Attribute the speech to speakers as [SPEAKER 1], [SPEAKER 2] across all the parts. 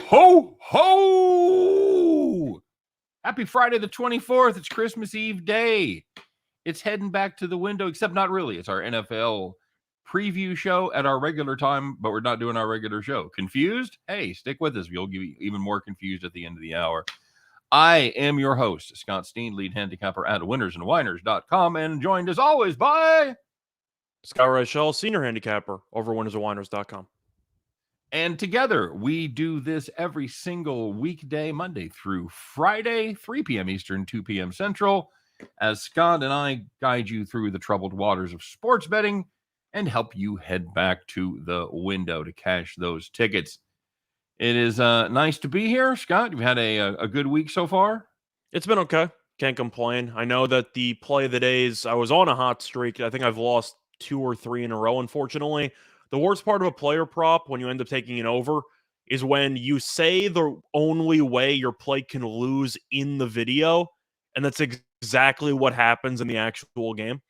[SPEAKER 1] Ho, ho! Happy Friday the 24th. It's Christmas Eve day. It's heading back to the window, except not really. It's our NFL preview show at our regular time, but we're not doing our regular show. Confused? Hey, stick with us. We'll get even more confused at the end of the hour. I am your host, Scott Steen, lead handicapper at winnersandwiners.com, and joined as always by
[SPEAKER 2] Scott Reichel, senior handicapper over winnersandwiners.com.
[SPEAKER 1] And together, we do this every single weekday, Monday through Friday, 3 p.m. Eastern, 2 p.m. Central, as Scott and I guide you through the troubled waters of sports betting and help you head back to the window to cash those tickets. It is nice to be here, Scott. You've had a good week so far?
[SPEAKER 2] It's been okay. Can't complain. I know that the play of the days, I was on a hot streak. I think I've lost 2 or 3 in a row, unfortunately. The worst part of a player prop when you end up taking an over is when you say the only way your play can lose in the video, and that's exactly what happens in the actual game.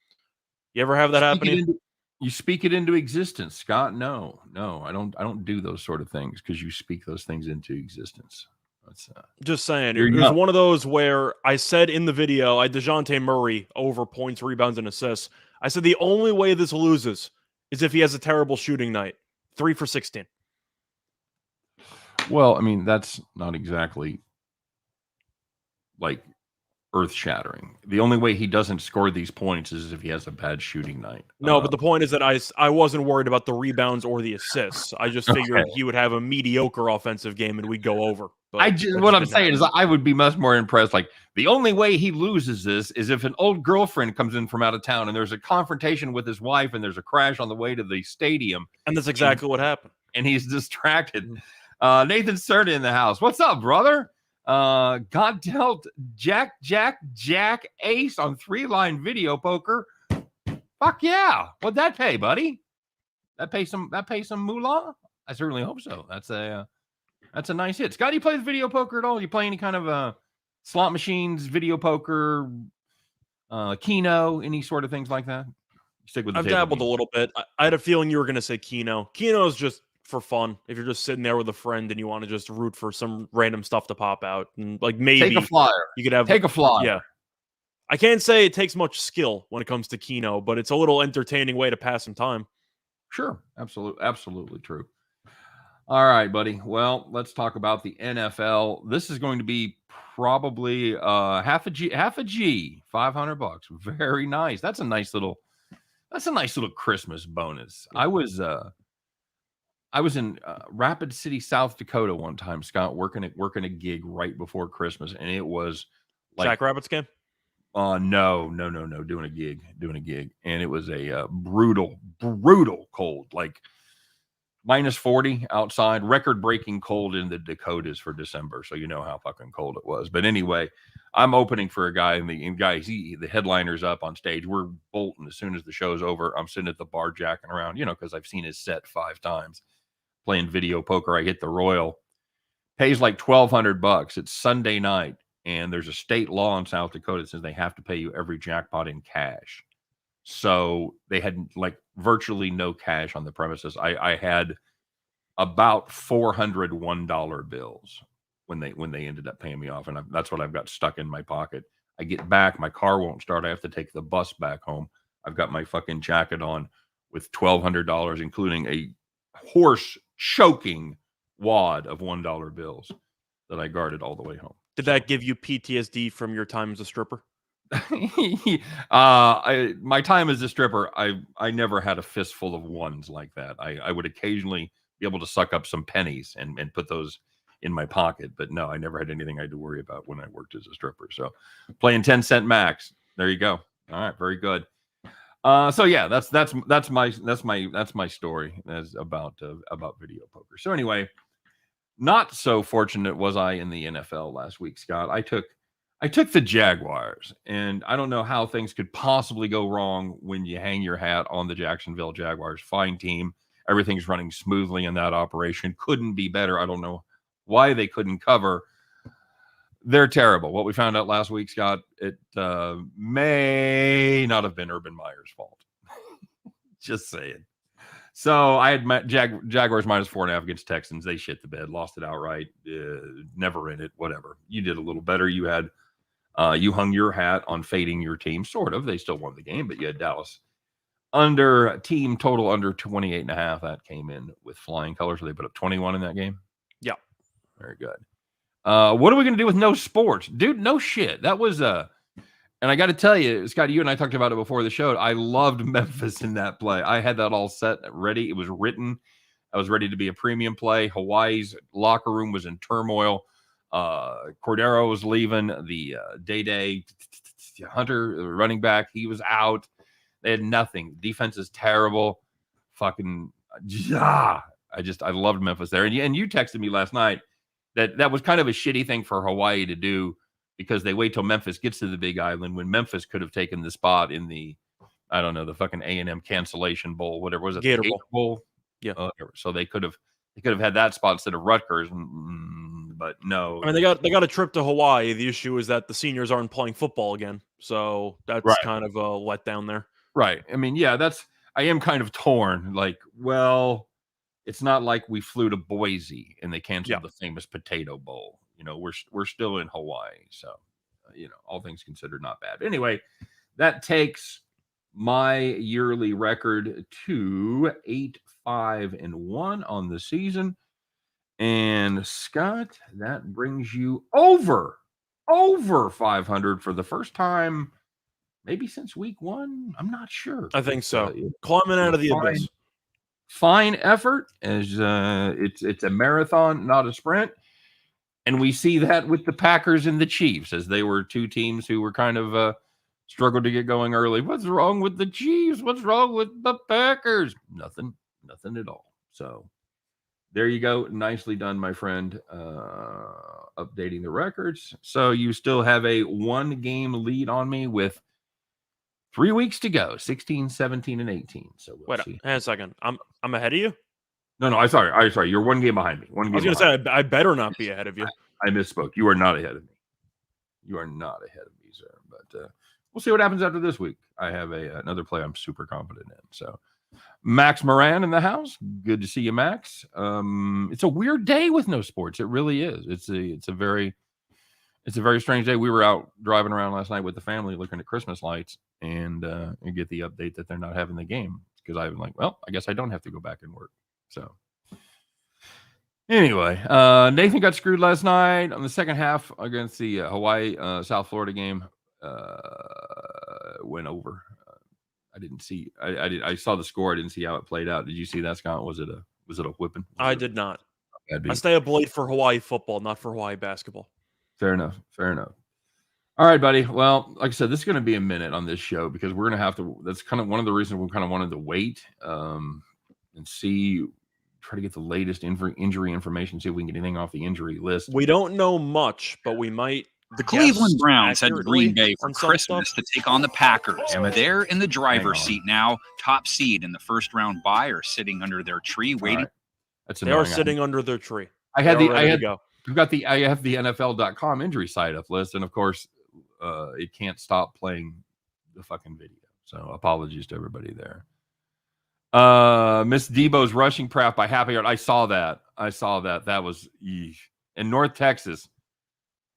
[SPEAKER 2] You ever have that happen?
[SPEAKER 1] You speak it into existence, Scott. No, I don't do those sort of things because you speak those things into existence. That's
[SPEAKER 2] just saying. It was one of those where I said in the video, I had DeJounte Murray over points, rebounds, and assists. I said the only way this loses is if he has a terrible shooting night. 3 for 16.
[SPEAKER 1] Well, I mean, that's not exactly like earth-shattering. The only way he doesn't score these points is if he has a bad shooting night.
[SPEAKER 2] No, but the point is that I wasn't worried about the rebounds or the assists. I just figured he would have a mediocre offensive game and we'd go over.
[SPEAKER 1] What I'm saying is I would be much more impressed. Like, the only way he loses this is if an old girlfriend comes in from out of town and there's a confrontation with his wife and there's a crash on the way to the stadium.
[SPEAKER 2] And that's exactly what happened.
[SPEAKER 1] And he's distracted. Nathan Serta in the house. What's up, brother? Got dealt Jack ace on 3-line video poker. Fuck yeah. What'd that pay, buddy? That pay some moolah? I certainly hope so. That's a nice hit. Scott, do you play the video poker at all? You play any kind of slot machines, video poker, Keno, any sort of things like that? Stick with the
[SPEAKER 2] I've dabbled a little bit. I had a feeling you were going to say Keno. Keno is just for fun. If you're just sitting there with a friend and you want to just root for some random stuff to pop out, and like maybe
[SPEAKER 1] take a flyer.
[SPEAKER 2] You could have
[SPEAKER 1] take a flyer.
[SPEAKER 2] Yeah. I can't say it takes much skill when it comes to Keno, but it's a little entertaining way to pass some time.
[SPEAKER 1] Sure. Absolutely true. All right, buddy. Well, let's talk about the NFL. This is going to be probably half a G, $500. Very nice. That's a nice little Christmas bonus. I was in Rapid City, South Dakota one time, Scott, working a gig right before Christmas, and it was like
[SPEAKER 2] Jackrabbits game.
[SPEAKER 1] No, doing a gig, and it was a brutal cold, like -40 outside, record-breaking cold in the Dakotas for December. So you know how fucking cold it was. But anyway, I'm opening for a guy, and the headliner's up on stage. We're bolting as soon as the show's over. I'm sitting at the bar jacking around, because I've seen his set 5 times. Playing video poker, I hit the Royal. Pays like $1,200. It's Sunday night, and there's a state law in South Dakota that says they have to pay you every jackpot in cash. So they had like virtually no cash on the premises. I had about 400 $1 bills when they ended up paying me off, and that's what I've got stuck in my pocket. I get back, my car won't start. I have to take the bus back home. I've got my fucking jacket on with $1,200, including a horse choking wad of $1 bills that I guarded all the way home.
[SPEAKER 2] Did that give you PTSD from your time as a stripper?
[SPEAKER 1] My time as a stripper, I never had a fistful of ones like that. I would occasionally be able to suck up some pennies and put those in my pocket, but no, I never had anything I had to worry about when I worked as a stripper. So playing 10 cent max. There you go. All right, very good. So yeah, that's my story as about video poker. So anyway, not so fortunate was I in the NFL last week, Scott. I took the Jaguars, and I don't know how things could possibly go wrong when you hang your hat on the Jacksonville Jaguars. Fine team. Everything's running smoothly in that operation. Couldn't be better. I don't know why they couldn't cover. They're terrible. What we found out last week, Scott, it may not have been Urban Meyer's fault. Just saying. So I had Jaguars -4.5 against Texans. They shit the bed, lost it outright. Never in it. Whatever. You did a little better. You had you hung your hat on fading your team, sort of. They still won the game, but you had Dallas team total under 28.5. That came in with flying colors. So they put up 21 in that game.
[SPEAKER 2] Yeah,
[SPEAKER 1] very good. What are we going to do with no sports, dude? No shit. That was and I got to tell you, Scott, you and I talked about it before the show. I loved Memphis in that play. I had that all set, ready. It was written. I was ready to be a premium play. Hawaii's locker room was in turmoil. Cordero was leaving. The Day Hunter, the running back, he was out. They had nothing. Defense is terrible. Fucking yeah. I loved Memphis there. And you texted me last night that was kind of a shitty thing for Hawaii to do, because they wait till Memphis gets to the Big Island, when Memphis could have taken the spot in the, I don't know, the fucking A&M cancellation bowl, whatever was it,
[SPEAKER 2] Gator
[SPEAKER 1] the Bowl.
[SPEAKER 2] Yeah.
[SPEAKER 1] So they could have had that spot instead of Rutgers, but no.
[SPEAKER 2] I mean, they got a trip to Hawaii. The issue is that the seniors aren't playing football again, so that's
[SPEAKER 1] right.
[SPEAKER 2] kind of a letdown there.
[SPEAKER 1] Right. I mean, yeah, I am kind of torn. Like, well, it's not like we flew to Boise and they canceled the famous Potato Bowl. You know, we're still in Hawaii, so all things considered, not bad. Anyway, that takes my yearly record to 8-5-1 on the season. And Scott, that brings you over 500 for the first time, maybe since week 1. I'm not sure.
[SPEAKER 2] I think so. Climbing out of the abyss.
[SPEAKER 1] Fine effort, as it's a marathon, not a sprint. And we see that with the Packers and the Chiefs, as they were two teams who were kind of struggled to get going early. What's wrong with the Chiefs? What's wrong with the Packers? Nothing at all. So there you go. Nicely done, my friend. Updating the records. So you still have a 1-game lead on me with 3 weeks to go, 16, 17, and 18. So we'll see.
[SPEAKER 2] Hang on a second. I'm ahead of you?
[SPEAKER 1] No, I'm sorry. You're 1 game behind me. I was
[SPEAKER 2] going to say, I better not be ahead of you.
[SPEAKER 1] I misspoke. You are not ahead of me. You are not ahead of me, sir. But we'll see what happens after this week. I have another play I'm super confident in. So Max Moran in the house. Good to see you, Max. It's a weird day with no sports. It really is. It's a very strange day. We were out driving around last night with the family looking at Christmas lights, and get the update that they're not having the game, because I'm like, well, I guess I don't have to go back and work. So anyway, Nathan got screwed last night on the second half against the Hawaii South Florida game. Went over. I didn't see. I saw the score. I didn't see how it played out. Did you see that, Scott? Was it a whipping?
[SPEAKER 2] I did not. I stay up late for Hawaii football, not for Hawaii basketball.
[SPEAKER 1] Fair enough. All right, buddy. Well, like I said, this is going to be a minute on this show, because we're going to have to. That's kind of one of the reasons we kind of wanted to wait and try to get the latest injury information, see if we can get anything off the injury list.
[SPEAKER 2] We don't know much, but we might.
[SPEAKER 3] The Cleveland Browns head to Green Bay for Christmas to take on the Packers. They're in the driver's seat now. Top seed in the first round bye are sitting under their tree waiting.
[SPEAKER 1] Right.
[SPEAKER 2] They are sitting under their tree.
[SPEAKER 1] I have the NFL.com injury site up list, and of course, it can't stop playing the fucking video. So apologies to everybody there. Miss Debo's rushing prep by Happy Yard. I saw that. That was in North Texas.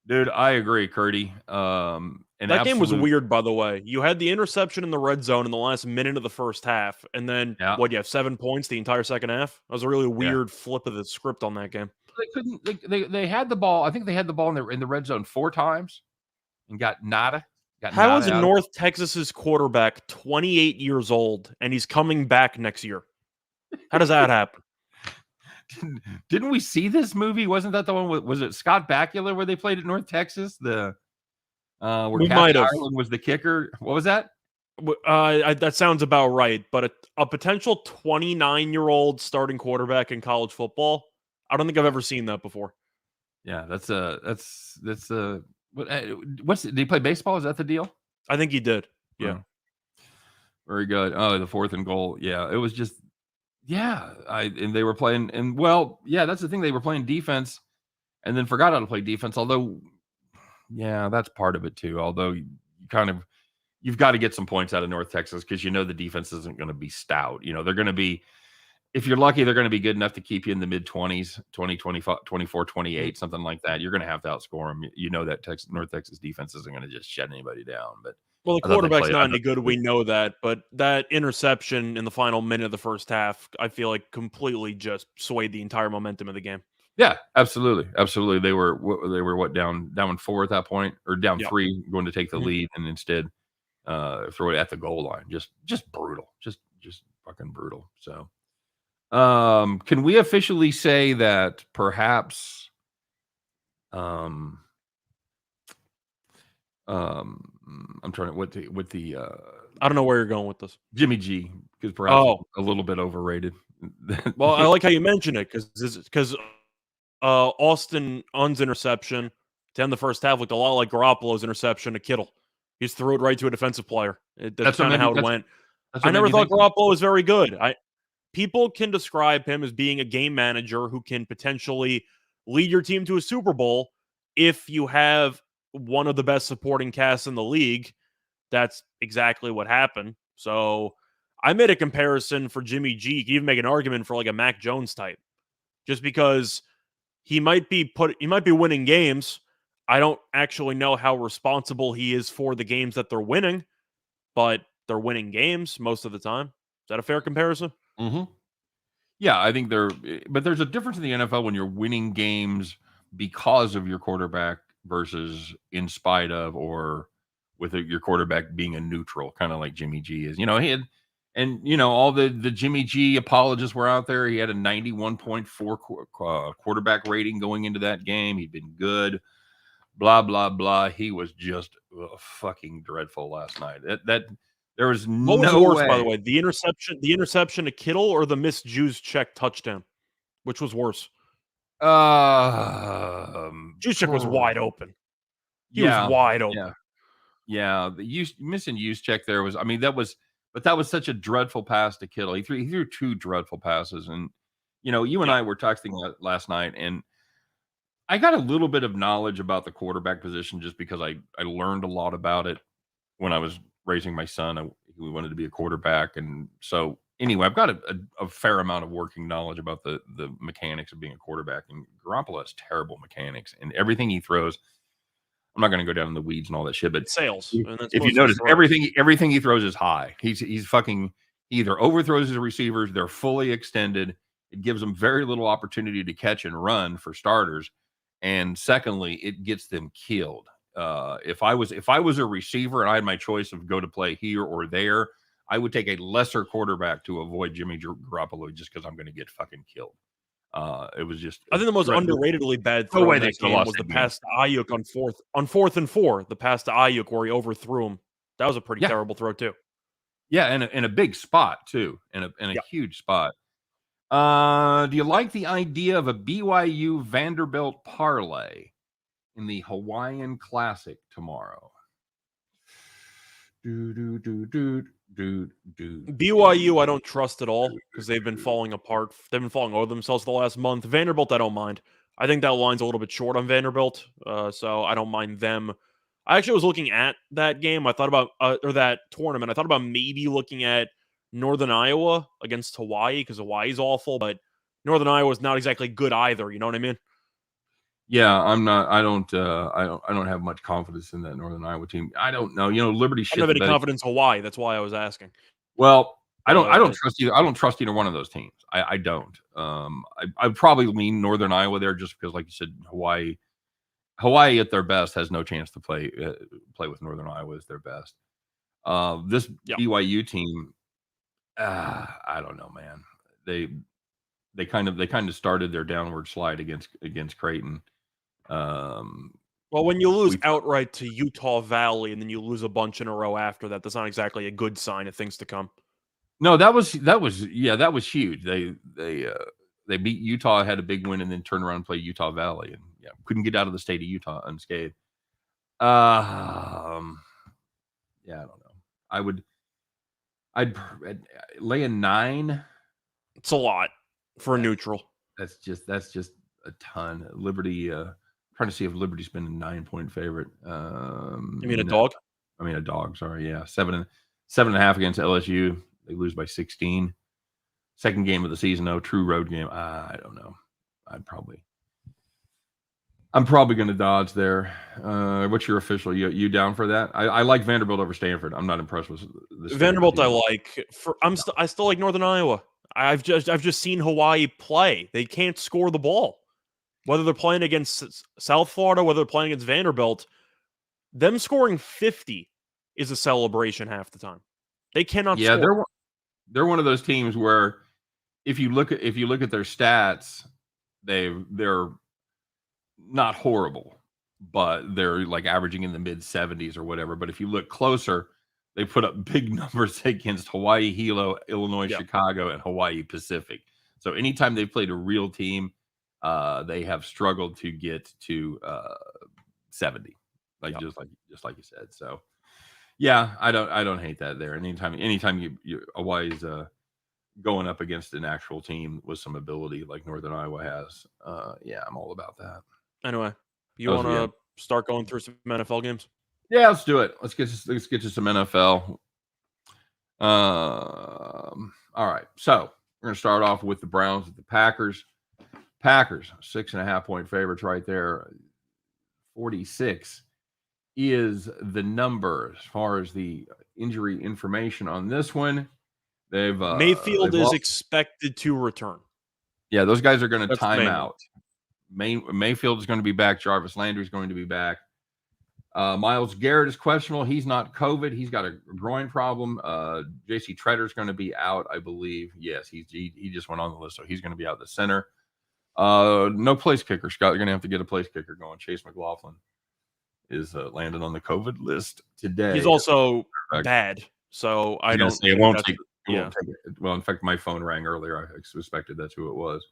[SPEAKER 1] Dude, I agree, Curdy.
[SPEAKER 2] That game was weird, by the way. You had the interception in the red zone in the last minute of the first half, and then you have 7 points the entire second half? That was a really weird flip of the script on that game.
[SPEAKER 1] They couldn't. They had the ball. I think they had the ball in the red zone 4 times and got nada.
[SPEAKER 2] How is North Texas's quarterback 28 years old and he's coming back next year? How does that happen?
[SPEAKER 1] Didn't we see this movie? Wasn't that the one? Was it Scott Bakula where they played at North Texas? Where Kathy Ireland was the kicker. What was that?
[SPEAKER 2] That sounds about right. But a potential 29-year-old starting quarterback in college football, I don't think I've ever seen that before.
[SPEAKER 1] Yeah, that's did he play baseball? Is that the deal?
[SPEAKER 2] I think he did. Yeah.
[SPEAKER 1] Very good. Oh, the 4th and goal. Yeah, it was just. Yeah, and they were playing, and that's the thing. They were playing defense, and then forgot how to play defense. Although, that's part of it too. Although you've got to get some points out of North Texas, because the defense isn't going to be stout. They're going to be if you're lucky, they're going to be good enough to keep you in the mid-20s, 20, 25, 24, 28, something like that. You're going to have to outscore them. You know that North Texas defense isn't going to just shut anybody down. But
[SPEAKER 2] well, the quarterback's not any good. We know that. But that interception in the final minute of the first half, I feel like completely just swayed the entire momentum of the game.
[SPEAKER 1] Yeah, absolutely. Absolutely. They were what, down 4 at that point, or down 3, going to take the lead, and instead throw it at the goal line. Just brutal. Just fucking brutal. So can we officially say that perhaps I'm trying to with the
[SPEAKER 2] I don't know where you're going with this.
[SPEAKER 1] Jimmy G, because perhaps a little bit overrated.
[SPEAKER 2] Well, I like how you mention it because Austin Unn's interception to end the first half looked a lot like Garoppolo's interception to Kittle. He just threw it right to a defensive player. That's kind of how it went. I never thought Garoppolo was very good. People can describe him as being a game manager who can potentially lead your team to a Super Bowl if you have one of the best supporting casts in the league. That's exactly what happened. So I made a comparison for Jimmy G. You can even make an argument for like a Mac Jones type, just because he might be winning games. I don't actually know how responsible he is for the games that they're winning, but they're winning games most of the time. Is that a fair comparison?
[SPEAKER 1] Mm-hmm. Yeah, I think but there's a difference in the NFL when you're winning games because of your quarterback versus in spite of, or with your quarterback being a neutral, kind of like Jimmy G is. All the Jimmy G apologists were out there. He had a 91.4 quarterback rating going into that game. He'd been good, blah, blah, blah. He was just fucking dreadful last night. That there was
[SPEAKER 2] what was worse, by the way, the interception to Kittle or the missed Juszczyk touchdown? Which was worse? Juszczyk was wide open. He was wide open.
[SPEAKER 1] Yeah. The missing Juszczyk there was. I mean, that was such a dreadful pass to Kittle. He threw 2 dreadful passes, and you and I were texting last night, and I got a little bit of knowledge about the quarterback position just because I learned a lot about it when I was raising my son. We wanted to be a quarterback, and so anyway, I've got a fair amount of working knowledge about the mechanics of being a quarterback. And Garoppolo has terrible mechanics, and everything he throws. I'm not going to go down in the weeds and all that shit, but
[SPEAKER 2] sales.
[SPEAKER 1] If you notice, everything he throws is high. He's fucking, he either overthrows his receivers, they're fully extended. It gives them very little opportunity to catch and run, for starters, and secondly, it gets them killed. If I was a receiver and I had my choice of go to play here or there, I would take a lesser quarterback to avoid Jimmy Garoppolo just because I'm going to get fucking killed. It was just.
[SPEAKER 2] I think the most underratedly bad throw in that game was the pass to Ayuk on 4th and 4. The pass to Ayuk where he overthrew him. That was a pretty terrible throw too.
[SPEAKER 1] Yeah, and in a big spot too, in a huge spot. Do you like the idea of a BYU Vanderbilt parlay in the Hawaiian Classic tomorrow?
[SPEAKER 2] BYU, I don't trust at all because they've been falling apart. They've been falling over themselves the last month. Vanderbilt, I don't mind. I think that line's a little bit short on Vanderbilt, so I don't mind them. I actually was looking at that game. I thought about or that tournament. I thought about maybe looking at Northern Iowa against Hawaii because Hawaii's awful, but Northern Iowa is not exactly good either. You know what I mean?
[SPEAKER 1] Yeah, I'm not. I don't have much confidence in that Northern Iowa team. I don't know. Liberty.
[SPEAKER 2] I don't have any confidence in Hawaii. That's why I was asking.
[SPEAKER 1] Well, I don't trust either. I don't trust either one of those teams. I don't. I'd probably lean Northern Iowa there just because, like you said, Hawaii at their best has no chance to play with Northern Iowa as their best. This BYU team, I don't know, man. They kind of started their downward slide against Creighton.
[SPEAKER 2] Well, when you lose outright to Utah Valley and then you lose a bunch in a row after that, that's not exactly a good sign of things to come.
[SPEAKER 1] No, that was huge. They beat Utah, had a big win, and then turned around and played Utah Valley, and couldn't get out of the state of Utah unscathed. I don't know. I'd lay a 9.
[SPEAKER 2] It's a lot for a neutral.
[SPEAKER 1] That's just a ton. Liberty. Trying to see if Liberty's been a 9-point favorite.
[SPEAKER 2] You mean a dog?
[SPEAKER 1] I mean a dog. Sorry, yeah, 7.5 against LSU. They lose by 16. Second game of the season, though, true road game. I don't know. I'm probably going to dodge there. What's your official? You down for that? I like Vanderbilt over Stanford. I'm not impressed with the
[SPEAKER 2] Vanderbilt. I like. I still like Northern Iowa. I've just seen Hawaii play. They can't score the ball. Whether they're playing against South Florida, whether they're playing against Vanderbilt, them scoring 50 is a celebration half the time. They cannot score.
[SPEAKER 1] They're one of those teams where if you look at their stats, they're not horrible, but they're like averaging in the mid 70s or whatever. But if you look closer, they put up big numbers against Hawaii, Hilo, Illinois, Chicago, and Hawaii Pacific. So anytime they've played a real team, they have struggled to get to 70, just like you said. So yeah, I don't hate that there. Anytime Hawaii's going up against an actual team with some ability like Northern Iowa has, I'm all about that.
[SPEAKER 2] Anyway, you want to start going through some NFL games?
[SPEAKER 1] Yeah, let's do it. Let's get to some NFL. All right, so we're going to start off with the Browns at the Packers. Packers 6.5 point favorites right there. 46 is the number as far as the injury information on this one.
[SPEAKER 2] Mayfield is expected to return.
[SPEAKER 1] Yeah, those guys are going to time out. Mayfield is going to be back. Jarvis Landry is going to be back. Myles Garrett is questionable. He's not COVID. He's got a groin problem. J.C. Treader is going to be out, I believe. Yes, he just went on the list, so he's going to be out the center. No place kicker. Scott, you're going to have to get a place kicker going. Chase McLaughlin is landed on the COVID list today.
[SPEAKER 2] He's also bad, so I don't say
[SPEAKER 1] it won't take it. Well, in fact, my phone rang earlier. I suspected that's who it was.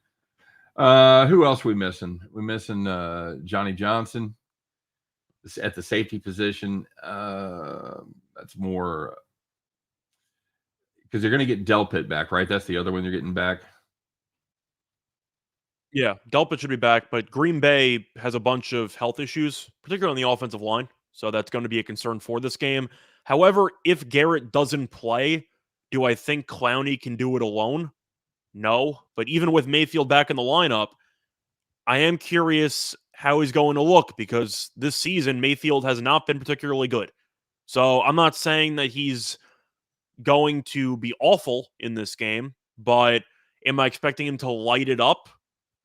[SPEAKER 1] Who else we missing? We're missing Johnny Johnson at the safety position. That's more because they're going to get Delpit back, right? That's the other one they're getting back.
[SPEAKER 2] Yeah, Delpit should be back, but Green Bay has a bunch of health issues, particularly on the offensive line, so that's going to be a concern for this game. However, if Garrett doesn't play, do I think Clowney can do it alone? No, but even with Mayfield back in the lineup, I am curious how he's going to look because this season Mayfield has not been particularly good. So I'm not saying that he's going to be awful in this game, but am I expecting him to light it up?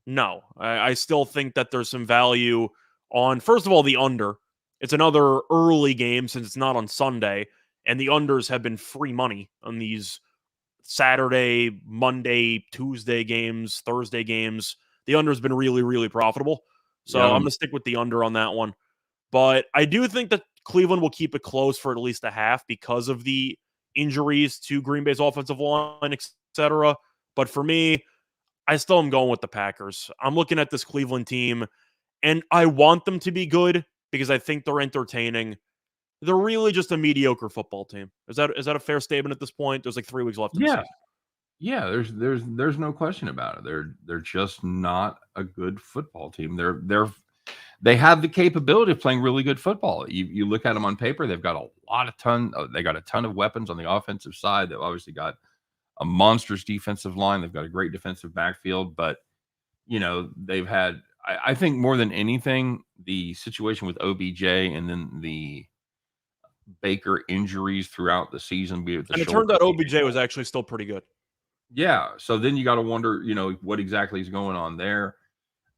[SPEAKER 2] No. I still think that there's some value on, first of all, the under. It's another early game since it's not on Sunday, and the unders have been free money on these Saturday, Monday, Tuesday games, Thursday games. The under has been really, really profitable. So I'm going to stick with the under on that one. But I do think that Cleveland will keep it close for at least a half because of the injuries to Green Bay's offensive line, etc. But for me, I still am going with the Packers. I'm looking at this Cleveland team, and I want them to be good because I think they're entertaining. They're really just a mediocre football team. Is that a fair statement at this point? There's like 3 weeks left in the season.
[SPEAKER 1] Yeah, there's no question about it. They're just not a good football team. They have the capability of playing really good football. You look at them on paper, they've got a ton of weapons on the offensive side. They've obviously got a monstrous defensive line. They've got a great defensive backfield, but they've had, I think more than anything, the situation with OBJ and then the Baker injuries throughout the season.
[SPEAKER 2] And it turned out OBJ was actually still pretty good.
[SPEAKER 1] Yeah. So then you got to wonder, what exactly is going on there.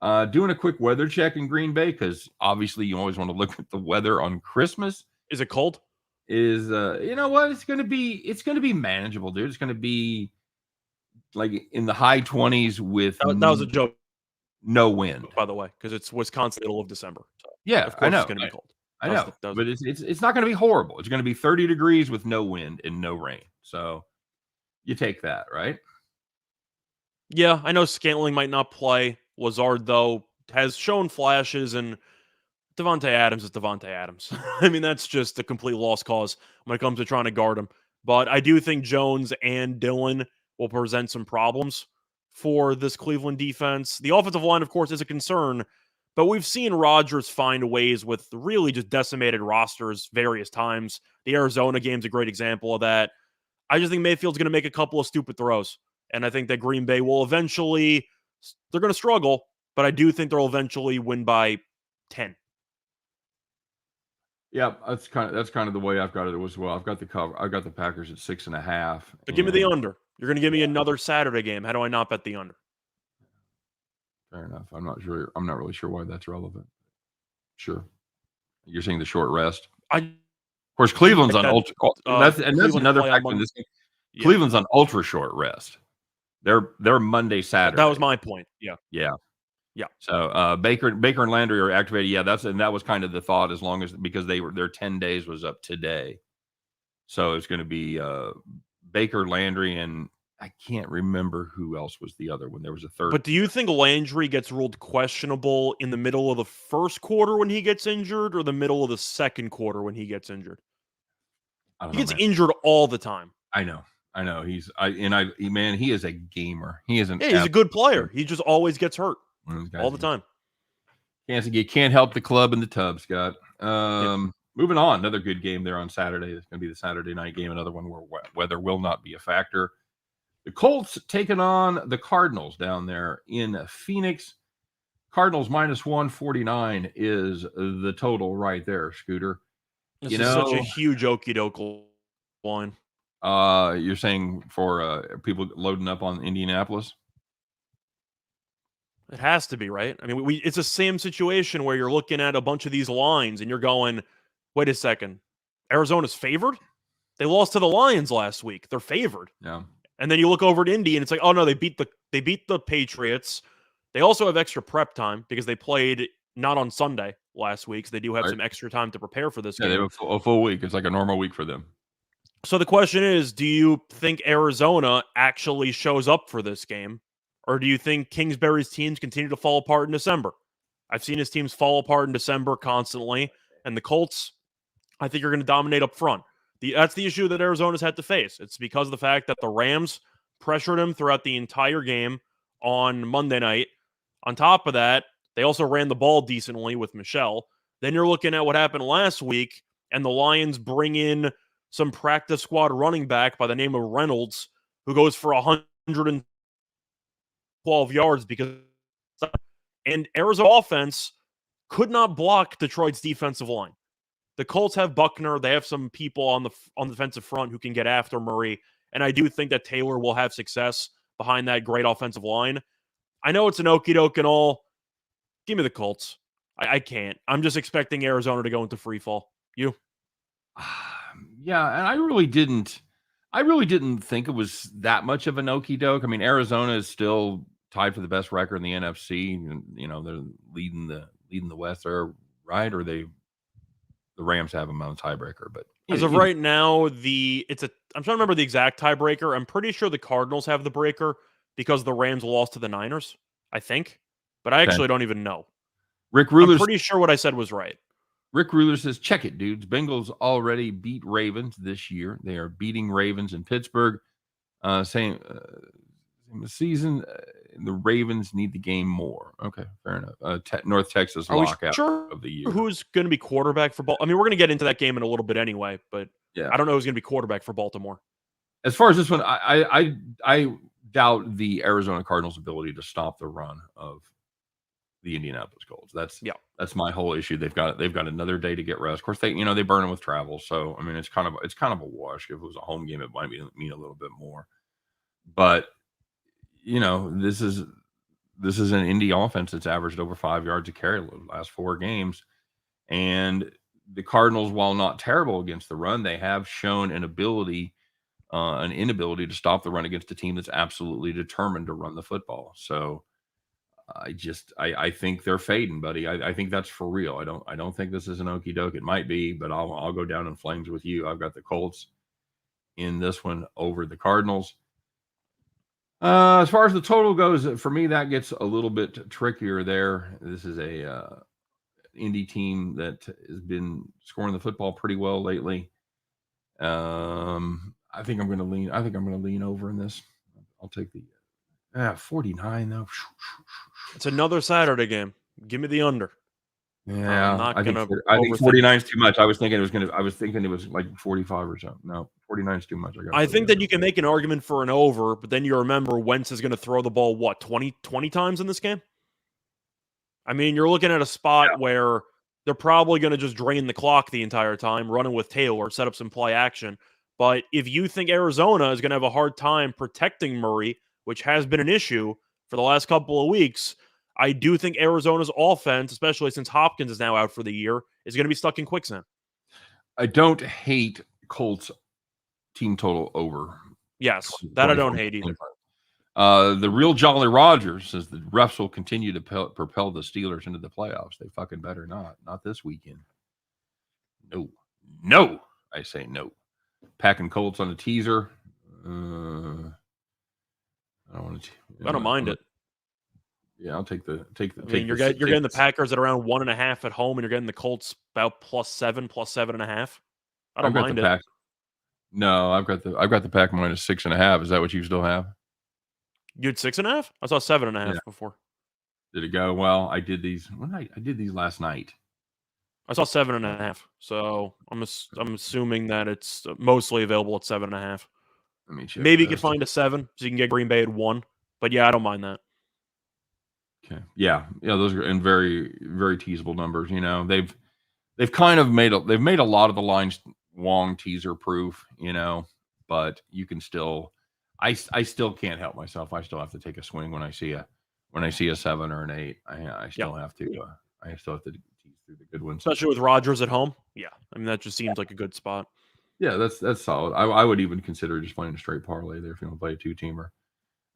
[SPEAKER 1] Doing a quick weather check in Green Bay, because obviously you always want to look at the weather on Christmas.
[SPEAKER 2] Is it cold?
[SPEAKER 1] You know what? It's going to be manageable, dude. It's going to be like in the high 20s with
[SPEAKER 2] that was a joke.
[SPEAKER 1] No wind,
[SPEAKER 2] by the way, because it's Wisconsin, middle of December. So
[SPEAKER 1] yeah,
[SPEAKER 2] of course
[SPEAKER 1] I know.
[SPEAKER 2] It's going to be cold.
[SPEAKER 1] I know, but it's not going to be horrible. It's going to be 30 degrees with no wind and no rain. So you take that, right?
[SPEAKER 2] Yeah, I know Scantling might not play. Lazard, though, has shown flashes, and Devontae Adams is Devontae Adams. I mean, that's just a complete lost cause when it comes to trying to guard him. But I do think Jones and Dillon will present some problems for this Cleveland defense. The offensive line, of course, is a concern, but we've seen Rodgers find ways with really just decimated rosters various times. The Arizona game's a great example of that. I just think Mayfield's going to make a couple of stupid throws. And I think that Green Bay will eventually, they're going to struggle, but I do think they'll eventually win by 10.
[SPEAKER 1] Yeah, that's kind of the way I've got it as well. I've got the cover. I've got the Packers at 6.5.
[SPEAKER 2] But give me the under. You're going to give me another Saturday game. How do I not bet the under?
[SPEAKER 1] Fair enough. I'm not really sure why that's relevant. Sure. You're saying the short rest.
[SPEAKER 2] Of
[SPEAKER 1] course, Cleveland's on ultra. That's another factor in this game. Yeah. Cleveland's on ultra short rest. They're Monday, Saturday.
[SPEAKER 2] That was my point. Yeah.
[SPEAKER 1] Yeah. So Baker and Landry are activated. Yeah, that was kind of the thought. Because their 10 days was up today, so it's going to be Baker, Landry, and I can't remember who else was the other one. There was a third.
[SPEAKER 2] But do you think Landry gets ruled questionable in the middle of the first quarter when he gets injured, or the middle of the second quarter when he gets injured? He gets injured all the time.
[SPEAKER 1] I know. He is a gamer. He's
[SPEAKER 2] a good player. He just always gets hurt all the time.
[SPEAKER 1] You can't help the club in the tub, Scott. Moving on, another good game there on Saturday. It's going to be the Saturday night game. Another one where weather will not be a factor. The Colts taking on the Cardinals down there in Phoenix. Cardinals minus 149 is the total right there, Scooter.
[SPEAKER 2] This is such a huge okey-doke line.
[SPEAKER 1] You're saying for people loading up on Indianapolis?
[SPEAKER 2] It has to be, right? I mean, it's the same situation where you're looking at a bunch of these lines and you're going, wait a second, Arizona's favored? They lost to the Lions last week. They're favored.
[SPEAKER 1] Yeah.
[SPEAKER 2] And then you look over at Indy and it's like, oh no, they beat the Patriots. They also have extra prep time because they played not on Sunday last week. So they do have some extra time to prepare for this game.
[SPEAKER 1] They have a full week. It's like a normal week for them.
[SPEAKER 2] So the question is, do you think Arizona actually shows up for this game? Or do you think Kingsbury's teams continue to fall apart in December? I've seen his teams fall apart in December constantly. And the Colts, I think, are going to dominate up front. That's the issue that Arizona's had to face. It's because of the fact that the Rams pressured him throughout the entire game on Monday night. On top of that, they also ran the ball decently with Michelle. Then you're looking at what happened last week, and the Lions bring in some practice squad running back by the name of Reynolds, who goes for 112 yards and Arizona offense could not block Detroit's defensive line. The Colts have Buckner. They have some people on the defensive front who can get after Murray. And I do think that Taylor will have success behind that great offensive line. I know it's an okie-doke and all. Give me the Colts. I can't. I'm just expecting Arizona to go into free fall. You?
[SPEAKER 1] Yeah, and I really didn't think it was that much of an okie-doke. I mean, Arizona is still tied for the best record in the NFC. And, they're leading the West there, right? Or the Rams have them on tiebreaker, but
[SPEAKER 2] as of right now, I'm trying to remember the exact tiebreaker. I'm pretty sure the Cardinals have the breaker because the Rams lost to the Niners, I think, but I actually don't even know. I'm pretty sure what I said was right.
[SPEAKER 1] Rick Ruler says, check it, dudes. Bengals already beat Ravens this year. They are beating Ravens in Pittsburgh. Same season. The Ravens need the game more. Okay, fair enough. North Texas lockout of the year.
[SPEAKER 2] Who's going to be quarterback for Baltimore? I mean, we're going to get into that game in a little bit anyway, but I don't know who's going to be quarterback for Baltimore.
[SPEAKER 1] As far as this one, I doubt the Arizona Cardinals' ability to stop the run of the Indianapolis Colts. That's my whole issue. They've got another day to get rest. Of course, they burn them with travel, so I mean it's kind of a wash. If it was a home game, it might mean a little bit more, but. This is an Indy offense that's averaged over 5 yards a carry the last 4 games. And the Cardinals, while not terrible against the run, they have shown an inability to stop the run against a team that's absolutely determined to run the football. So I think they're fading, buddy. I think that's for real. I don't think this is an okie doke. It might be, but I'll go down in flames with you. I've got the Colts in this one over the Cardinals. As far as the total goes, for me, that gets a little bit trickier there. This is a Indy team that has been scoring the football pretty well lately. I think I'm going to lean over in this. I'll take the 49 though.
[SPEAKER 2] It's another Saturday game. Give me the under.
[SPEAKER 1] Yeah,
[SPEAKER 2] not
[SPEAKER 1] I think
[SPEAKER 2] gonna.
[SPEAKER 1] I think 49 is too much. I was thinking it was like 45 or something. No, 49 is too much.
[SPEAKER 2] I think that you can make an argument for an over, but then you remember Wentz is going to throw the ball 20 times in this game. I mean, you're looking at a spot where they're probably going to just drain the clock the entire time, running with Taylor, set up some play action. But if you think Arizona is going to have a hard time protecting Murray, which has been an issue for the last couple of weeks, I do think Arizona's offense, especially since Hopkins is now out for the year, is going to be stuck in quicksand.
[SPEAKER 1] I don't hate Colts team total over.
[SPEAKER 2] Yes, that I don't hate either.
[SPEAKER 1] The real Jolly Roger says the refs will continue to propel the Steelers into the playoffs. They fucking better not. Not this weekend. No. I say no. Packing Colts on a teaser. I don't want to.
[SPEAKER 2] I don't mind it.
[SPEAKER 1] Yeah, I'll take the.
[SPEAKER 2] I mean, you're getting the Packers at around 1.5 at home, and you're getting the Colts about +7, +7.5. I don't mind it.
[SPEAKER 1] No, I've got the Pack minus 6.5. Is that what you still have?
[SPEAKER 2] You had 6.5? I saw 7.5 before.
[SPEAKER 1] Did it go well? I did these. I did these last night.
[SPEAKER 2] I saw 7.5. So I'm assuming that it's mostly available at 7.5.
[SPEAKER 1] Let me check.
[SPEAKER 2] Maybe you can find a 7, so you can get Green Bay at 1. But yeah, I don't mind that.
[SPEAKER 1] Okay. Yeah. Those are in very, very teasable numbers. They've kind of made a lot of the lines Wong teaser proof. But you can still. I still can't help myself. I still have to take a swing when I see a 7 or an 8. I still have to. I still have to tease through the good ones,
[SPEAKER 2] especially with Rodgers at home. Yeah, I mean that just seems like a good spot.
[SPEAKER 1] Yeah, that's solid. I would even consider just playing a straight parlay there if you want to play a 2-teamer.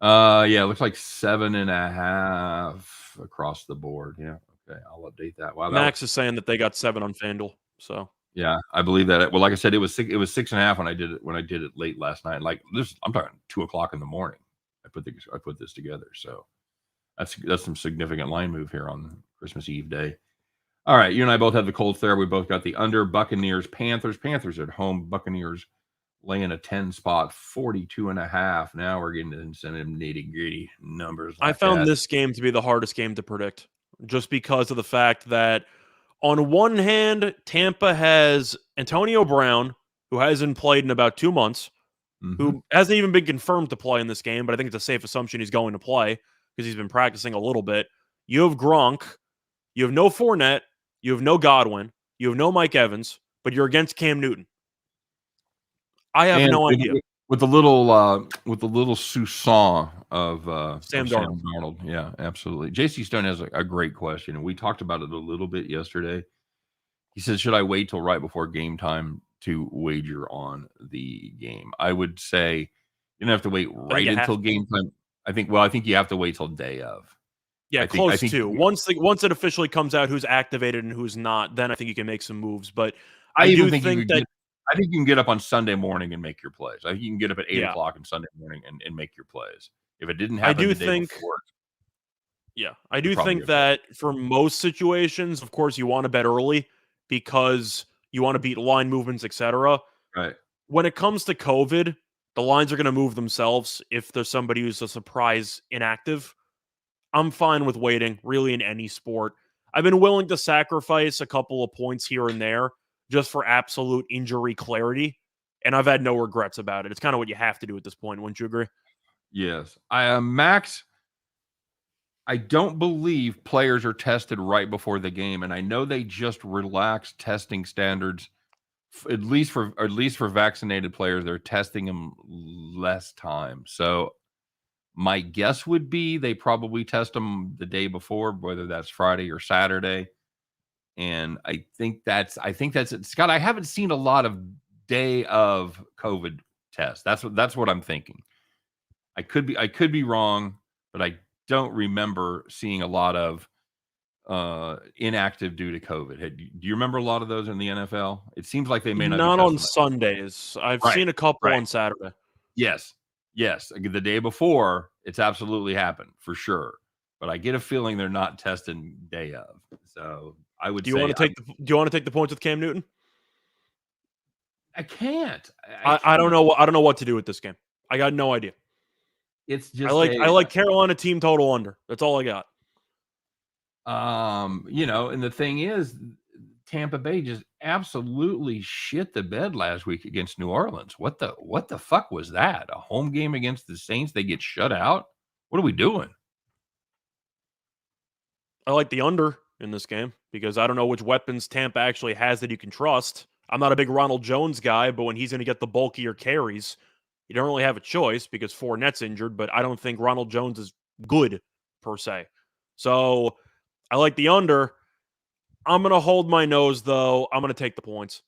[SPEAKER 1] Yeah, it looks like 7.5 across the board. Yeah, okay, I'll update that. Wow,
[SPEAKER 2] Max is saying that they got 7 on FanDuel. So
[SPEAKER 1] yeah, I believe that. Well, like I said, it was 6.5 when I did it late last night. Like this, I'm talking 2:00 in the morning. I put this together. So that's some significant line move here on Christmas Eve day. All right, you and I both have the Colts there. We both got the under. Buccaneers, Panthers. Panthers at home. Buccaneers laying a 10 spot, 42.5. Now we're getting into some nitty-gritty numbers.
[SPEAKER 2] I found this game to be the hardest game to predict, just because of the fact that on one hand, Tampa has Antonio Brown, who hasn't played in about 2 months, who hasn't even been confirmed to play in this game, but I think it's a safe assumption he's going to play because he's been practicing a little bit. You have Gronk. You have no Fournette. You have no Godwin. You have no Mike Evans, but you're against Cam Newton. I have no idea.
[SPEAKER 1] With the little sousson of
[SPEAKER 2] Sam
[SPEAKER 1] Darnold. Yeah, absolutely. JC Stone has a great question, and we talked about it a little bit yesterday. He says, should I wait till right before game time to wager on the game? I would say you don't have to wait right until game time. I think you have to wait till day of.
[SPEAKER 2] Yeah, close to. Once it officially comes out who's activated and who's not, then I think you can make some moves. But I do think that
[SPEAKER 1] I think you can get up on Sunday morning and make your plays. I think you can get up at 8 o'clock on Sunday morning and make your plays. If it didn't happen the day before.
[SPEAKER 2] Yeah, I do think that for most situations, of course, you want to bet early because you want to beat line movements, etc.
[SPEAKER 1] Right.
[SPEAKER 2] When it comes to COVID, the lines are going to move themselves if there's somebody who's a surprise inactive. I'm fine with waiting, really, in any sport. I've been willing to sacrifice a couple of points here and there just for absolute injury clarity, and I've had no regrets about it. It's kind of what you have to do at this point, wouldn't you agree?
[SPEAKER 1] Yes. Max, I don't believe players are tested right before the game, and I know they just relaxed testing standards. At least for vaccinated players, they're testing them less time. So my guess would be they probably test them the day before, whether that's Friday or Saturday. And I think that's it. Scott, I haven't seen a lot of day of COVID tests. That's what I'm thinking. I could be wrong, but I don't remember seeing a lot of inactive due to COVID. Do you remember a lot of those in the NFL? It seems like they may not
[SPEAKER 2] on Sundays. I've seen a couple on Saturday.
[SPEAKER 1] Yes. The day before, it's absolutely happened for sure. But I get a feeling they're not testing day of. So I would. Do you want
[SPEAKER 2] to take the points with Cam Newton?
[SPEAKER 1] I can't.
[SPEAKER 2] I don't know. I don't know what to do with this game. I got no idea.
[SPEAKER 1] It's just
[SPEAKER 2] I like Carolina team total under. That's all I got.
[SPEAKER 1] And the thing is, Tampa Bay just absolutely shit the bed last week against New Orleans. What the fuck was that? A home game against the Saints? They get shut out? What are we doing?
[SPEAKER 2] I like the under in this game because I don't know which weapons Tampa actually has that you can trust. I'm not a big Ronald Jones guy, but when he's going to get the bulkier carries, you don't really have a choice because Fournette's injured, but I don't think Ronald Jones is good per se. So I like the under. I'm going to hold my nose, though. I'm going to take the points.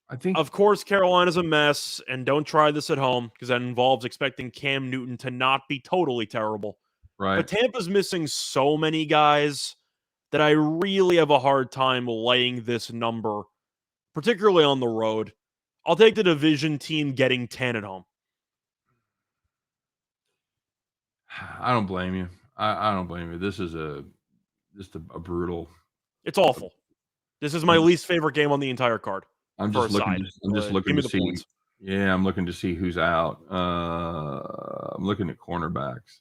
[SPEAKER 1] I think,
[SPEAKER 2] of course, Carolina's a mess, and don't try this at home because that involves expecting Cam Newton to not be totally terrible.
[SPEAKER 1] right.
[SPEAKER 2] But Tampa's missing so many guys that I really have a hard time laying this number, particularly on the road. I'll take the division team getting 10 at home.
[SPEAKER 1] I don't blame you. I don't blame you. This is just a brutal.
[SPEAKER 2] It's awful. This is my least favorite game on the entire card.
[SPEAKER 1] I'm just looking to see. Points. Yeah, I'm looking to see who's out. I'm looking at cornerbacks.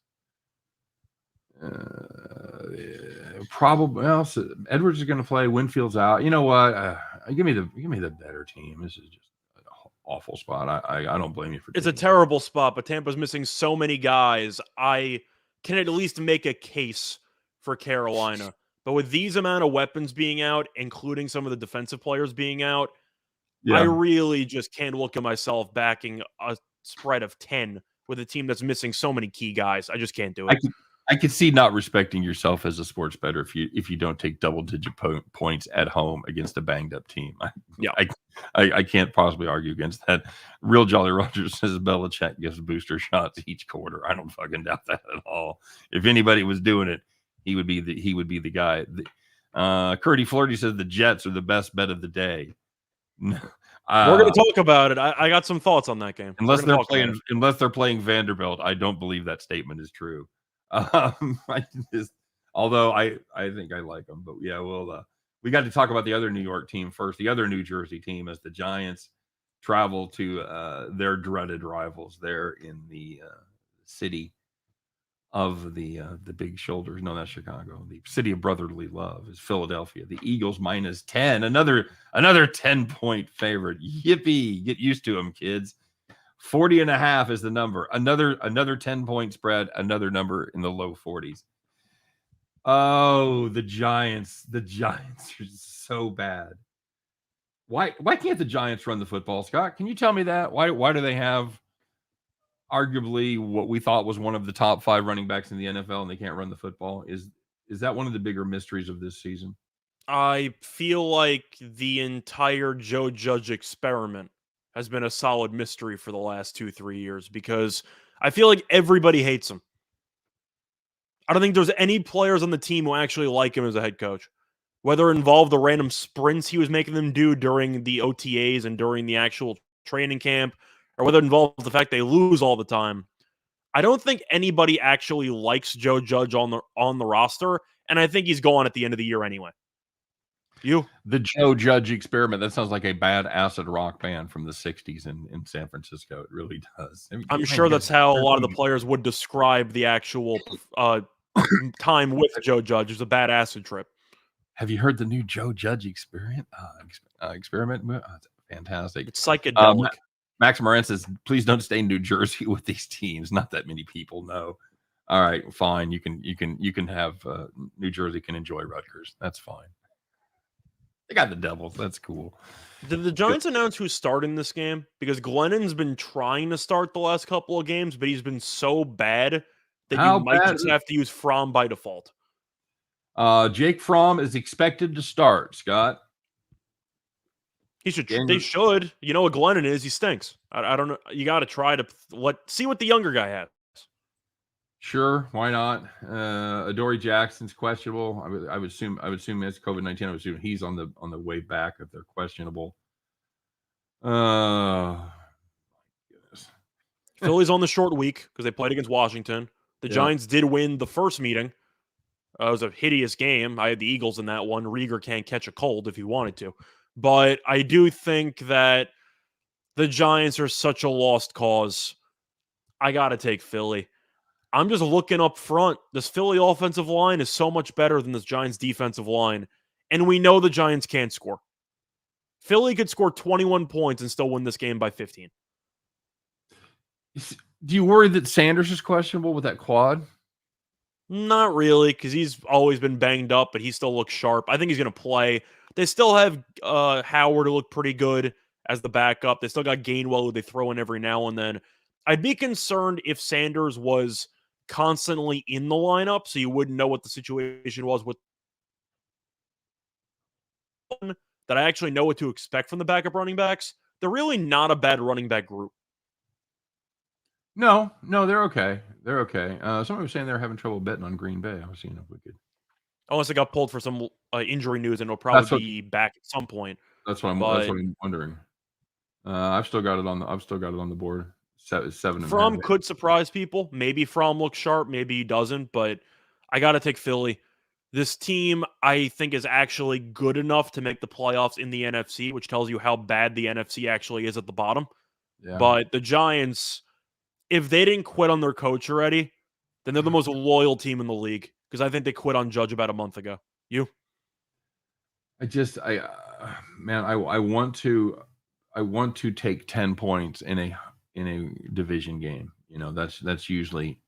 [SPEAKER 1] Probably. Well, so Edwards is going to play. Winfield's out. You know what? Give me the better team. This is just an awful spot. I don't blame you for.
[SPEAKER 2] It's a terrible spot, but Tampa's missing so many guys. I can at least make a case for Carolina. But with these amount of weapons being out, including some of the defensive players being out, I really just can't look at myself backing a spread of 10 with a team that's missing so many key guys. I just can't do it.
[SPEAKER 1] I could see not respecting yourself as a sports bettor if you don't take double-digit points at home against a banged-up team. I can't possibly argue against that. Real Jolly Roger says Belichick gives booster shots each quarter. I don't fucking doubt that at all. If anybody was doing it, he would be the guy. Curdy Flirty says the Jets are the best bet of the day.
[SPEAKER 2] We're going to talk about it. I got some thoughts on that game.
[SPEAKER 1] Unless they're playing Vanderbilt, I don't believe that statement is true. Although I think I like them, but yeah, we got to talk about the other New York team first. The other New Jersey team, as the Giants travel to their dreaded rivals there in the city of the big shoulders. No, that's Chicago. The city of brotherly love is Philadelphia. The Eagles minus 10, another 10-point favorite. Yippee! Get used to them, kids. 40.5 is the number. Another 10-point spread. Another number in the low 40s. Oh, the Giants! The Giants are so bad. Why can't the Giants run the football, Scott? Can you tell me that? Why do they have arguably what we thought was one of the top 5 running backs in the NFL, and they can't run the football? Is that one of the bigger mysteries of this season?
[SPEAKER 2] I feel like the entire Joe Judge experiment has been a solid mystery for the last 2-3 years because I feel like everybody hates him. I don't think there's any players on the team who actually like him as a head coach. Whether it involved the random sprints he was making them do during the OTAs and during the actual training camp, or whether it involves the fact they lose all the time. I don't think anybody actually likes Joe Judge on the roster, and I think he's gone at the end of the year anyway.
[SPEAKER 1] The Joe Judge experiment, that sounds like a bad acid rock band from the 60s in San Francisco. It really does.
[SPEAKER 2] I'm sure that's how a lot of the players would describe the actual time with Joe Judge. It was a bad acid trip.
[SPEAKER 1] Have you heard the new Joe Judge experiment? It's fantastic.
[SPEAKER 2] It's psychedelic.
[SPEAKER 1] Max Moran says, please don't stay in New Jersey with these teams. Not that many people know. All right, fine. You can have New Jersey can enjoy Rutgers. That's fine. They got the Devils. That's cool.
[SPEAKER 2] Did the Giants announce who's starting this game? Because Glennon's been trying to start the last couple of games, but he's been so bad that you might just have to use Fromm by default.
[SPEAKER 1] Jake Fromm is expected to start, Scott.
[SPEAKER 2] He should. They should. You know what Glennon is? He stinks. I don't know. You got to try to see what the younger guy has.
[SPEAKER 1] Sure, why not? Adoree Jackson's questionable. I would assume it's COVID-19. I would assume he's on the way back if they're questionable. Goodness.
[SPEAKER 2] Philly's on the short week because they played against Washington. The Giants did win the first meeting. It was a hideous game. I had the Eagles in that one. Rieger can't catch a cold if he wanted to. But I do think that the Giants are such a lost cause. I got to take Philly. I'm just looking up front. This Philly offensive line is so much better than this Giants defensive line. And we know the Giants can't score. Philly could score 21 points and still win this game by 15.
[SPEAKER 1] Do you worry that Sanders is questionable with that quad?
[SPEAKER 2] Not really, because he's always been banged up, but he still looks sharp. I think he's going to play. They still have Howard to look pretty good as the backup. They still got Gainwell who they throw in every now and then. I'd be concerned if Sanders was constantly in the lineup, so you wouldn't know what the situation was with that. I actually know what to expect from the backup running backs. They're really not a bad running back group.
[SPEAKER 1] No, they're okay. They're okay. Somebody was saying they were having trouble betting on Green Bay. I was seeing if we could.
[SPEAKER 2] Unless it got pulled for some injury news, and it'll probably be back at some point.
[SPEAKER 1] That's what I'm wondering. I've still got it on the board. 7.
[SPEAKER 2] Fromm could surprise people. Maybe Fromm looks sharp. Maybe he doesn't. But I got to take Philly. This team, I think, is actually good enough to make the playoffs in the NFC, which tells you how bad the NFC actually is at the bottom. Yeah. But the Giants, if they didn't quit on their coach already, then they're the most loyal team in the league, because I think they quit on Judge about a month ago. You?
[SPEAKER 1] I want to take 10 points in a division game. You know, that's usually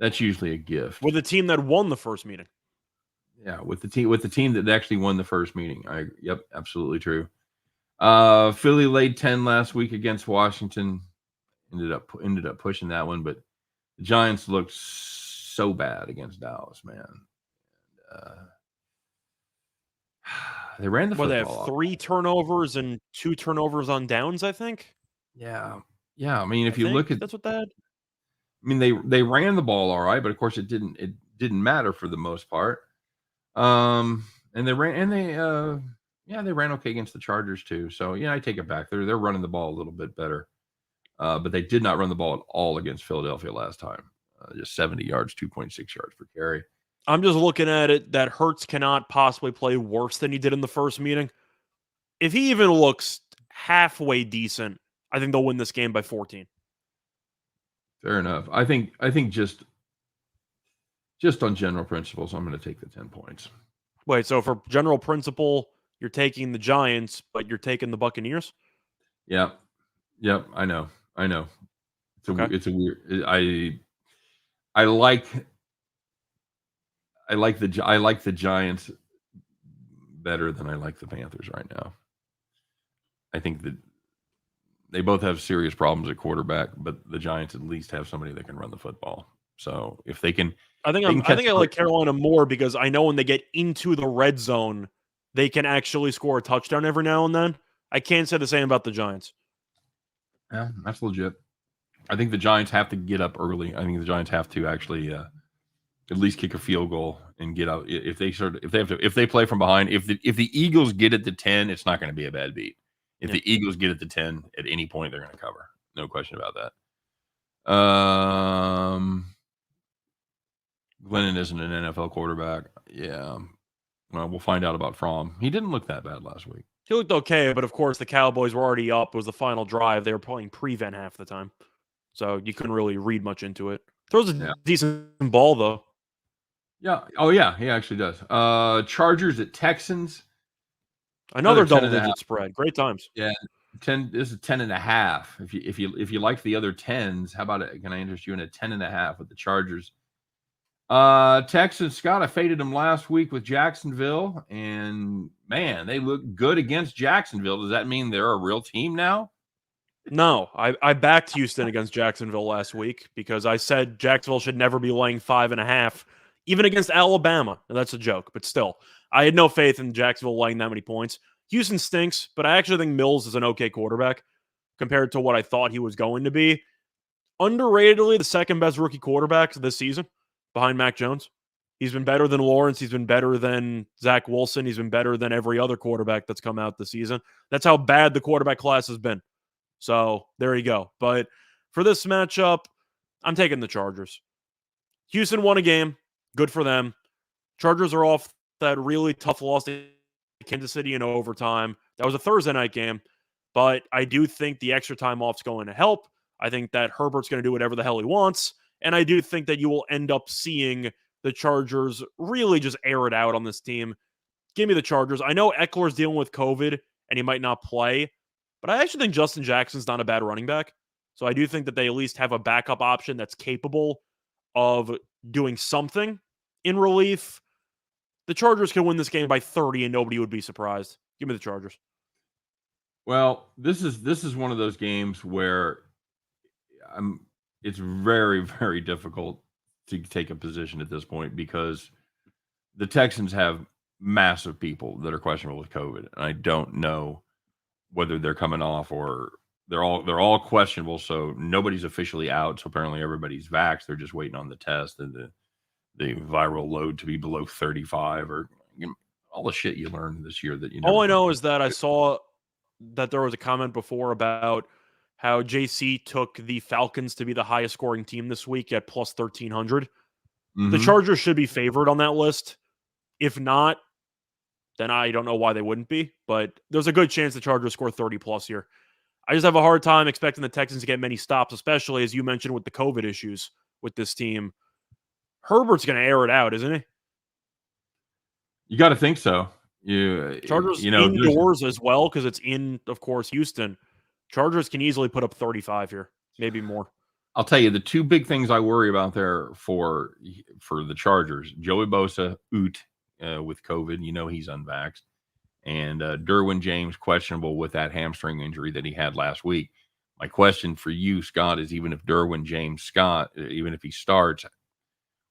[SPEAKER 1] a gift.
[SPEAKER 2] With a team that won the first meeting.
[SPEAKER 1] Yeah, with the team that actually won the first meeting. Yep, absolutely true. Philly laid 10 last week against Washington. Ended up pushing that one, but the Giants looked so bad against Dallas, man. They ran the football.
[SPEAKER 2] They have 3 turnovers and 2 turnovers on downs, I think.
[SPEAKER 1] Yeah. I mean, if you look at
[SPEAKER 2] that's what that.
[SPEAKER 1] I mean, they ran the ball all right, but of course it didn't matter for the most part. And they ran okay against the Chargers too. So yeah, I take it back. They're running the ball a little bit better. But they did not run the ball at all against Philadelphia last time. Just 70 yards, 2.6 yards per carry.
[SPEAKER 2] I'm just looking at it that Hurts cannot possibly play worse than he did in the first meeting. If he even looks halfway decent, I think they'll win this game by 14.
[SPEAKER 1] Fair enough. I think just on general principles, I'm going to take the 10 points.
[SPEAKER 2] Wait, so for general principle, you're taking the Giants, but you're taking the Buccaneers?
[SPEAKER 1] Yep, I know. It's a weird. I like the Giants better than I like the Panthers right now. I think that they both have serious problems at quarterback, but the Giants at least have somebody that can run the football. So if they can,
[SPEAKER 2] I think I like Carolina more because I know when they get into the red zone, they can actually score a touchdown every now and then. I can't say the same about the Giants.
[SPEAKER 1] Yeah, that's legit. I think the Giants have to get up early. I think the Giants have to actually at least kick a field goal and get out. If they play from behind, if the Eagles get it to 10, it's not going to be a bad beat. If the Eagles get it to 10 at any point, they're going to cover. No question about that. Glennon isn't an NFL quarterback. Yeah. Well, we'll find out about Fromm. He didn't look that bad last week.
[SPEAKER 2] He looked okay, but of course the Cowboys were already up. It was the final drive. They were playing prevent half the time. So you couldn't really read much into it. Throws a decent ball, though.
[SPEAKER 1] Yeah. Oh, yeah. He actually does. Chargers at Texans.
[SPEAKER 2] Another double-digit spread. Great times.
[SPEAKER 1] Yeah. 10. This is 10.5. If you like the other 10s, how about it? Can I interest you in a 10.5 with the Chargers? Texans, Scott, I faded them last week with Jacksonville, and man, they look good against Jacksonville. Does that mean they're a real team now?
[SPEAKER 2] No, I backed Houston against Jacksonville last week because I said Jacksonville should never be laying 5.5, even against Alabama. And that's a joke, but still, I had no faith in Jacksonville laying that many points. Houston stinks, but I actually think Mills is an okay quarterback compared to what I thought he was going to be. Underratedly, the second best rookie quarterback this season behind Mac Jones. He's been better than Lawrence. He's been better than Zach Wilson. He's been better than every other quarterback that's come out this season. That's how bad the quarterback class has been. So there you go. But for this matchup, I'm taking the Chargers. Houston won a game. Good for them. Chargers are off that really tough loss to Kansas City in overtime. That was a Thursday night game. But I do think the extra time off is going to help. I think that Herbert's going to do whatever the hell he wants. And I do think that you will end up seeing the Chargers really just air it out on this team. Give me the Chargers. I know Eckler's dealing with COVID and he might not play, but I actually think Justin Jackson's not a bad running back. So I do think that they at least have a backup option that's capable of doing something in relief. The Chargers can win this game by 30 and nobody would be surprised. Give me the Chargers.
[SPEAKER 1] Well, this is one of those games where it's very, very difficult to take a position at this point because the Texans have massive people that are questionable with COVID. And I don't know whether they're coming off or they're all questionable. So nobody's officially out. So apparently everybody's vaxxed. They're just waiting on the test and the viral load to be below 35 or all the shit you learned this year that
[SPEAKER 2] all I know is that I saw that there was a comment before about how JC took the Falcons to be the highest scoring team this week at plus 1,300. The Chargers should be favored on that list. If not, then I don't know why they wouldn't be, but there's a good chance the Chargers score 30 plus here. I just have a hard time expecting the Texans to get many stops, especially as you mentioned with the COVID issues with this team. Herbert's going to air it out, isn't he?
[SPEAKER 1] You got to think so.
[SPEAKER 2] Chargers indoors as well because it's in, of course, Houston. Chargers can easily put up 35 here, maybe more.
[SPEAKER 1] I'll tell you the two big things I worry about there for the Chargers: Joey Bosa with COVID, he's unvaxxed, and Derwin James questionable with that hamstring injury that he had last week. My question for you, Scott, is even if Derwin James even if he starts,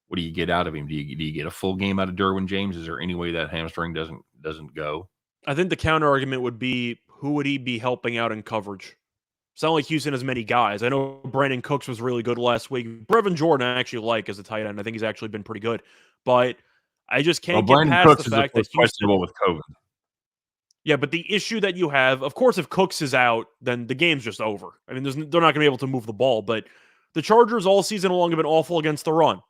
[SPEAKER 1] what do you get out of him? Do you get a full game out of Derwin James? Is there any way that hamstring doesn't go?
[SPEAKER 2] I think the counter argument would be, who would he be helping out in coverage? It's not like Houston has many guys. I know Brandon Cooks was really good last week. Brevin Jordan I actually like as a tight end. I think he's actually been pretty good. But I just can't get past
[SPEAKER 1] Cooks
[SPEAKER 2] the fact that
[SPEAKER 1] questionable with COVID.
[SPEAKER 2] Yeah, but the issue that you have, of course, if Cooks is out, then the game's just over. I mean, they're not going to be able to move the ball. But the Chargers all season long have been awful against the run.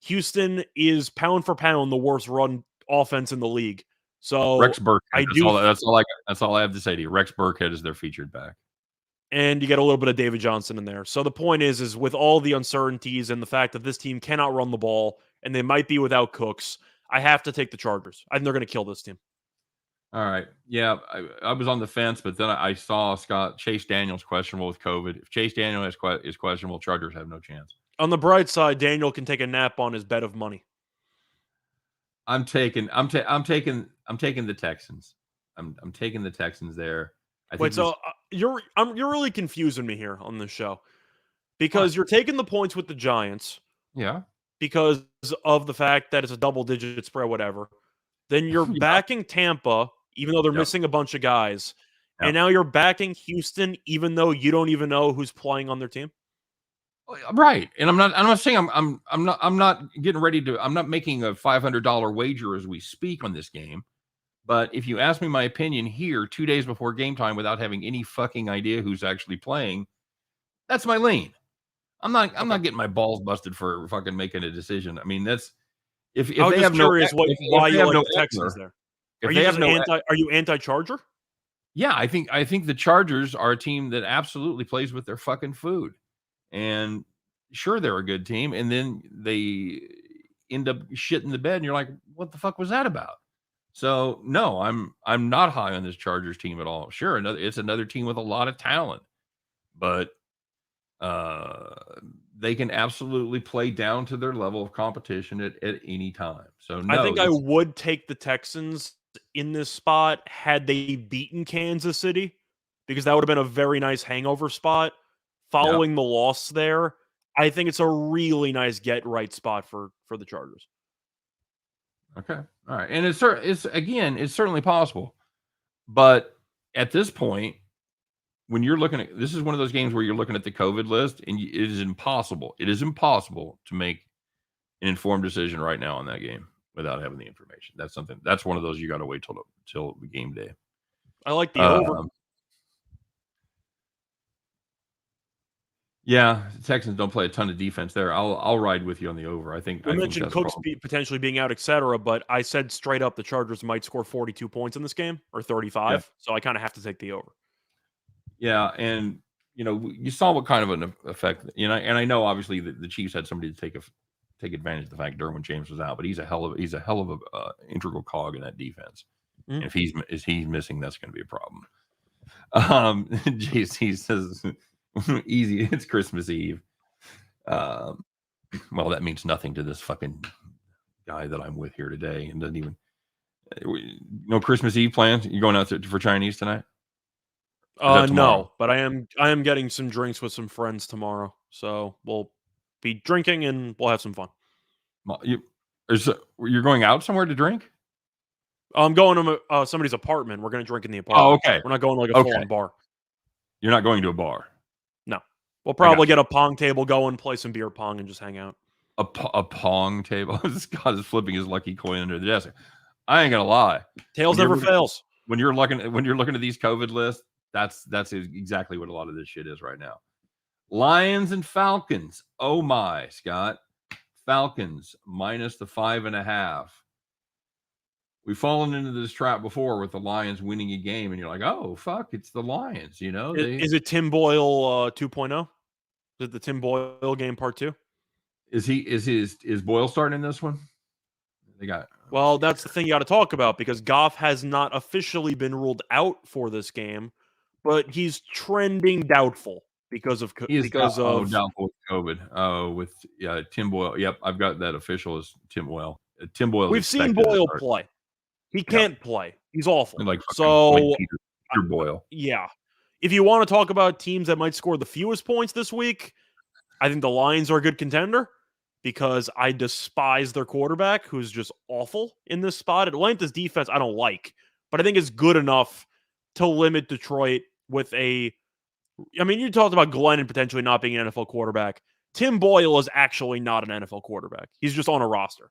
[SPEAKER 2] Houston is pound for pound the worst run offense in the league. So
[SPEAKER 1] Rex Burkhead. That's all I have to say to you. Rex Burkhead is their featured back.
[SPEAKER 2] And you get a little bit of David Johnson in there. So the point is with all the uncertainties and the fact that this team cannot run the ball and they might be without Cooks, I have to take the Chargers. I think they're going to kill this team.
[SPEAKER 1] All right. Yeah, I was on the fence, but then I saw Chase Daniel's questionable with COVID. If Chase Daniel is questionable, Chargers have no chance.
[SPEAKER 2] On the bright side, Daniel can take a nap on his bed of money.
[SPEAKER 1] I'm taking the Texans. I'm taking the Texans there.
[SPEAKER 2] You're really confusing me here on this show because you're taking the points with the Giants.
[SPEAKER 1] Yeah.
[SPEAKER 2] Because of the fact that it's a double-digit spread, whatever. Then you're backing Tampa, even though they're missing a bunch of guys, and now you're backing Houston, even though you don't even know who's playing on their team.
[SPEAKER 1] Right, and I'm not saying I'm not getting ready to. I'm not making a $500 wager as we speak on this game. But if you ask me my opinion here 2 days before game time without having any fucking idea who's actually playing, that's my lean. I'm not getting my balls busted for fucking making a decision. I mean, that's if
[SPEAKER 2] I was
[SPEAKER 1] they
[SPEAKER 2] just
[SPEAKER 1] have
[SPEAKER 2] curious
[SPEAKER 1] no,
[SPEAKER 2] why you like
[SPEAKER 1] no
[SPEAKER 2] the Texans there.
[SPEAKER 1] Are
[SPEAKER 2] you anti-Charger?
[SPEAKER 1] Yeah, I think the Chargers are a team that absolutely plays with their fucking food. And sure, they're a good team, and then they end up shitting the bed, and you're like, what the fuck was that about? So no, I'm not high on this Chargers team at all. Sure, it's another team with a lot of talent, but they can absolutely play down to their level of competition at any time. So no,
[SPEAKER 2] I think I would take the Texans in this spot had they beaten Kansas City, because that would have been a very nice hangover spot following the loss there. I think it's a really nice get right spot for the Chargers.
[SPEAKER 1] Okay. All right. And it's certainly possible. But at this point, when you're looking at, this is one of those games where you're looking at the COVID list and it is impossible. It is impossible to make an informed decision right now on that game without having the information. That's one of those you got to wait till the game day.
[SPEAKER 2] I like the over.
[SPEAKER 1] Yeah, the Texans don't play a ton of defense there. I'll ride with you on the over. I
[SPEAKER 2] mentioned Cooks potentially being out, etc. But I said straight up the Chargers might score 42 points in this game or 35. Yeah. So I kind of have to take the over.
[SPEAKER 1] Yeah, and you saw what kind of an effect, and I know obviously the Chiefs had somebody to take advantage of the fact Derwin James was out, but he's a hell of a integral cog in that defense. And if he's missing, that's going to be a problem. JC says, easy, it's Christmas Eve. Well, that means nothing to this fucking guy that I'm with here today, and doesn't even no Christmas Eve plans. You going out for Chinese tonight?
[SPEAKER 2] No, but I am getting some drinks with some friends tomorrow, so we'll be drinking and we'll have some fun.
[SPEAKER 1] You're going out somewhere to drink?
[SPEAKER 2] I'm going to somebody's apartment. We're going to drink in the apartment.
[SPEAKER 1] Oh, okay.
[SPEAKER 2] We're not going to like a full-on bar.
[SPEAKER 1] You're not going to a bar?
[SPEAKER 2] No. We'll probably get a pong table going, play some beer pong, and just hang out.
[SPEAKER 1] A pong table? This guy is flipping his lucky coin under the desk. I ain't gonna lie.
[SPEAKER 2] Tails never fails.
[SPEAKER 1] When you're looking at these COVID lists, that's exactly what a lot of this shit is right now. Lions and Falcons. Oh my, Scott. Falcons minus the 5.5. We've fallen into this trap before with the Lions winning a game, and you're like, oh fuck, it's the Lions.
[SPEAKER 2] Is it Tim Boyle 2.0? Is it the Tim Boyle game part 2?
[SPEAKER 1] Is Boyle starting in this one?
[SPEAKER 2] Well, that's the thing you got to talk about, because Goff has not officially been ruled out for this game, but he's trending doubtful because of
[SPEAKER 1] doubtful with COVID. Oh, with Tim Boyle. Yep, I've got that official as Tim Boyle. Tim Boyle.
[SPEAKER 2] We've seen Boyle play. He can't play. He's awful. Peter
[SPEAKER 1] Boyle.
[SPEAKER 2] Yeah. If you want to talk about teams that might score the fewest points this week, I think the Lions are a good contender, because I despise their quarterback, who's just awful in this spot. Atlanta's defense I don't like, but I think it's good enough to limit Detroit with you talked about Glennon potentially not being an NFL quarterback. Tim Boyle is actually not an NFL quarterback. He's just on a roster.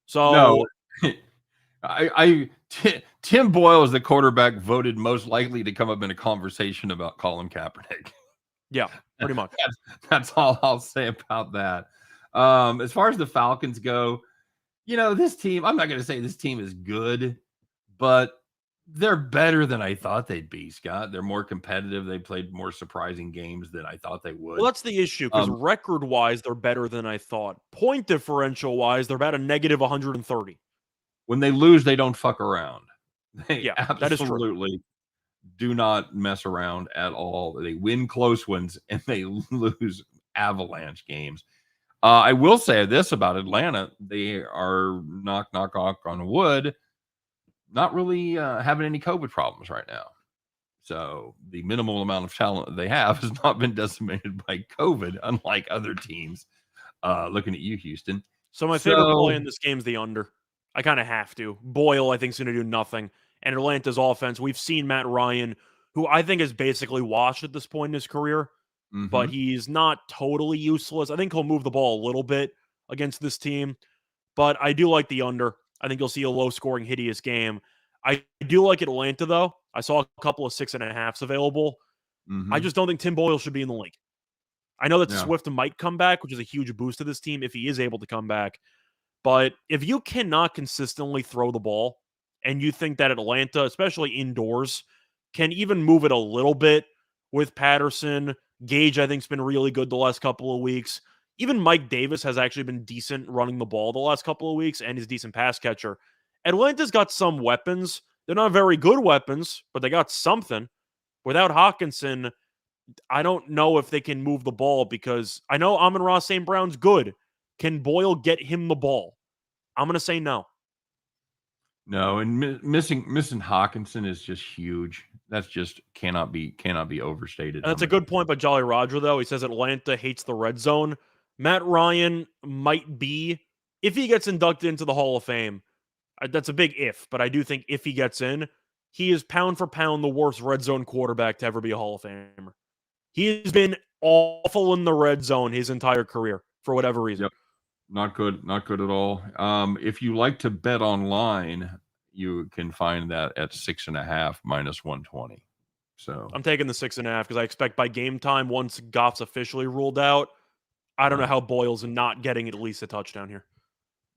[SPEAKER 2] So
[SPEAKER 1] no. Tim Boyle is the quarterback voted most likely to come up in a conversation about Colin Kaepernick.
[SPEAKER 2] Yeah, pretty much.
[SPEAKER 1] That's all I'll say about that. As far as the Falcons go, this team, I'm not going to say this team is good, but they're better than I thought they'd be, Scott. They're more competitive. They played more surprising games than I thought they would.
[SPEAKER 2] Well, that's the issue, because record-wise, they're better than I thought. Point differential-wise, they're about a negative 130.
[SPEAKER 1] When they lose, they don't fuck around. They
[SPEAKER 2] that is
[SPEAKER 1] absolutely do not mess around at all. They win close ones and they lose avalanche games. I will say this about Atlanta. They are knock on wood, not really having any COVID problems right now. So the minimal amount of talent they have has not been decimated by COVID, unlike other teams. Looking at you, Houston.
[SPEAKER 2] So my favorite play in this game is the under. I kind of have to. Boyle, I think, is going to do nothing. And Atlanta's offense, we've seen Matt Ryan, who I think is basically washed at this point in his career, but he's not totally useless. I think he'll move the ball a little bit against this team, but I do like the under. I think you'll see a low-scoring, hideous game. I do like Atlanta, though. I saw a couple of 6.5s available. I just don't think Tim Boyle should be in the league. I know that Swift might come back, which is a huge boost to this team if he is able to come back. But if you cannot consistently throw the ball, and you think that Atlanta, especially indoors, can even move it a little bit with Patterson, Gage, I think, has been really good the last couple of weeks. Even Mike Davis has actually been decent running the ball the last couple of weeks, and he's a decent pass catcher. Atlanta's got some weapons. They're not very good weapons, but they got something. Without Hawkinson, I don't know if they can move the ball, because I know Amon-Ra St. Brown's good. Can Boyle get him the ball? I'm going to say no.
[SPEAKER 1] No, and missing Hawkinson is just huge. That's just cannot be overstated.
[SPEAKER 2] And that's a good point by Jolly Roger, though. He says Atlanta hates the red zone. Matt Ryan might be, if he gets inducted into the Hall of Fame, that's a big if, but I do think if he gets in, he is pound for pound the worst red zone quarterback to ever be a Hall of Famer. He has been awful in the red zone his entire career for whatever reason.
[SPEAKER 1] Yep. Not good at all. If you like to bet online, you can find that at 6.5 minus 120. So
[SPEAKER 2] I'm taking the 6.5 because I expect by game time, once Goff's officially ruled out, I don't know how Boyle's not getting at least a touchdown here.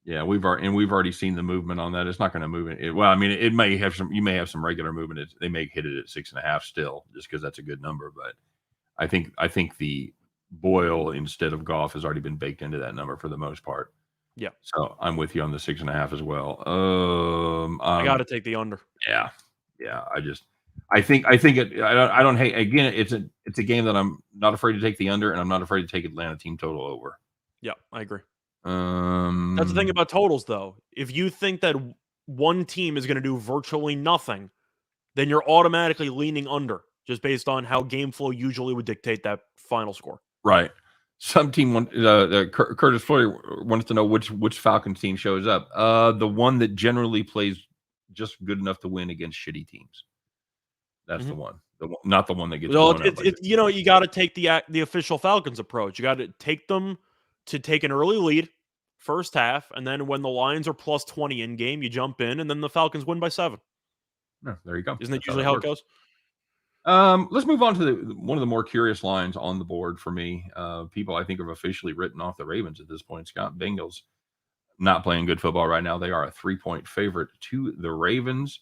[SPEAKER 1] Yeah, we've already seen the movement on that. It's not going to move it. Well, I mean, it may have some. You may have some regular movement. They may hit it at 6.5 still, just because that's a good number. But I think the Boyle instead of Goff has already been baked into that number for the most part.
[SPEAKER 2] Yeah.
[SPEAKER 1] So I'm with you on the 6.5 as well.
[SPEAKER 2] I got to take the under.
[SPEAKER 1] Yeah. I think it. I don't hate. Again, it's a game that I'm not afraid to take the under, and I'm not afraid to take Atlanta team total over.
[SPEAKER 2] Yeah, I agree. That's the thing about totals, though. If you think that one team is going to do virtually nothing, then you're automatically leaning under, just based on how game flow usually would dictate that final score.
[SPEAKER 1] Right. Some team Curtis Floyd wants to know which Falcons team shows up. The one that generally plays just good enough to win against shitty teams. That's the one. Not the one that gets blown out.
[SPEAKER 2] You got to take the official Falcons approach. You got to take them to take an early lead first half, and then when the Lions are plus 20 in game, you jump in, and then the Falcons win by 7.
[SPEAKER 1] Oh, there you go.
[SPEAKER 2] Isn't that usually how it goes?
[SPEAKER 1] Let's move on to one of the more curious lines on the board for me. People I think have officially written off the Ravens at this point. Scott, Bengals not playing good football right now. They are a 3-point favorite to the Ravens.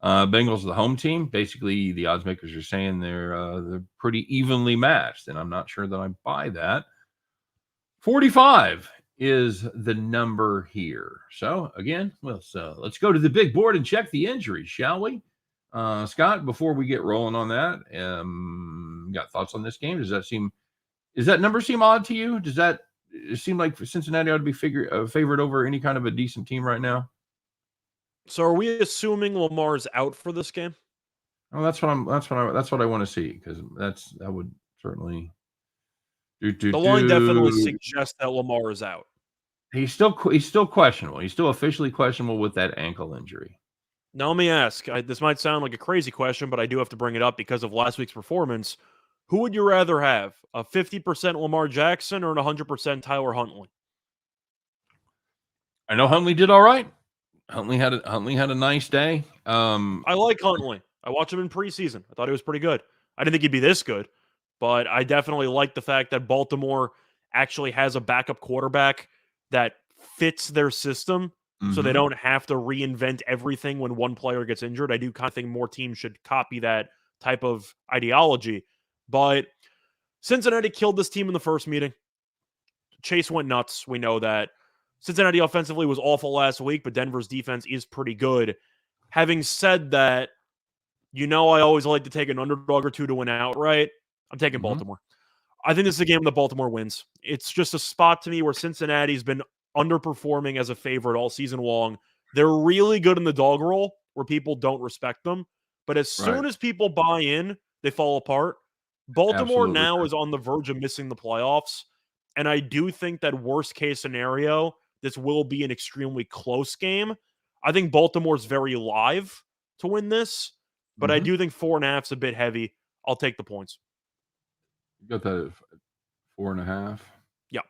[SPEAKER 1] Bengals are the home team. Basically, the odds makers are saying they're pretty evenly matched, and I'm not sure that I buy that. 45 is the number here. So again, let's go to the big board and check the injuries, shall we? Scott, before we get rolling on that, got thoughts on this game? Does that number seem odd to you? Does that seem like Cincinnati ought to be favored over any kind of a decent team right now?
[SPEAKER 2] So are we assuming Lamar's out for this game?
[SPEAKER 1] Oh, that's what I want to see, because that would certainly
[SPEAKER 2] the line definitely suggests that Lamar is out.
[SPEAKER 1] He's still questionable. He's still officially questionable with that ankle injury.
[SPEAKER 2] Now let me ask. This might sound like a crazy question, but I do have to bring it up because of last week's performance. Who would you rather have, a 50% Lamar Jackson or an 100% Tyler Huntley?
[SPEAKER 1] I know Huntley did all right. Huntley had a nice day.
[SPEAKER 2] I like Huntley. I watched him in preseason. I thought he was pretty good. I didn't think he'd be this good, but I definitely like the fact that Baltimore actually has a backup quarterback that fits their system, so they don't have to reinvent everything when one player gets injured. I do kind of think more teams should copy that type of ideology. But Cincinnati killed this team in the first meeting. Chase went nuts. We know that. Cincinnati offensively was awful last week, but Denver's defense is pretty good. Having said that, I always like to take an underdog or two to win outright. I'm taking Baltimore. I think this is a game that Baltimore wins. It's just a spot to me where Cincinnati's been underperforming as a favorite all season long. They're really good in the dog roll where people don't respect them. But as soon as people buy in, they fall apart. Baltimore now is on the verge of missing the playoffs. And I do think that worst case scenario, this will be an extremely close game. I think Baltimore's very live to win this, but I do think 4.5 is a bit heavy. I'll take the points.
[SPEAKER 1] You got that at 4.5?
[SPEAKER 2] Yeah.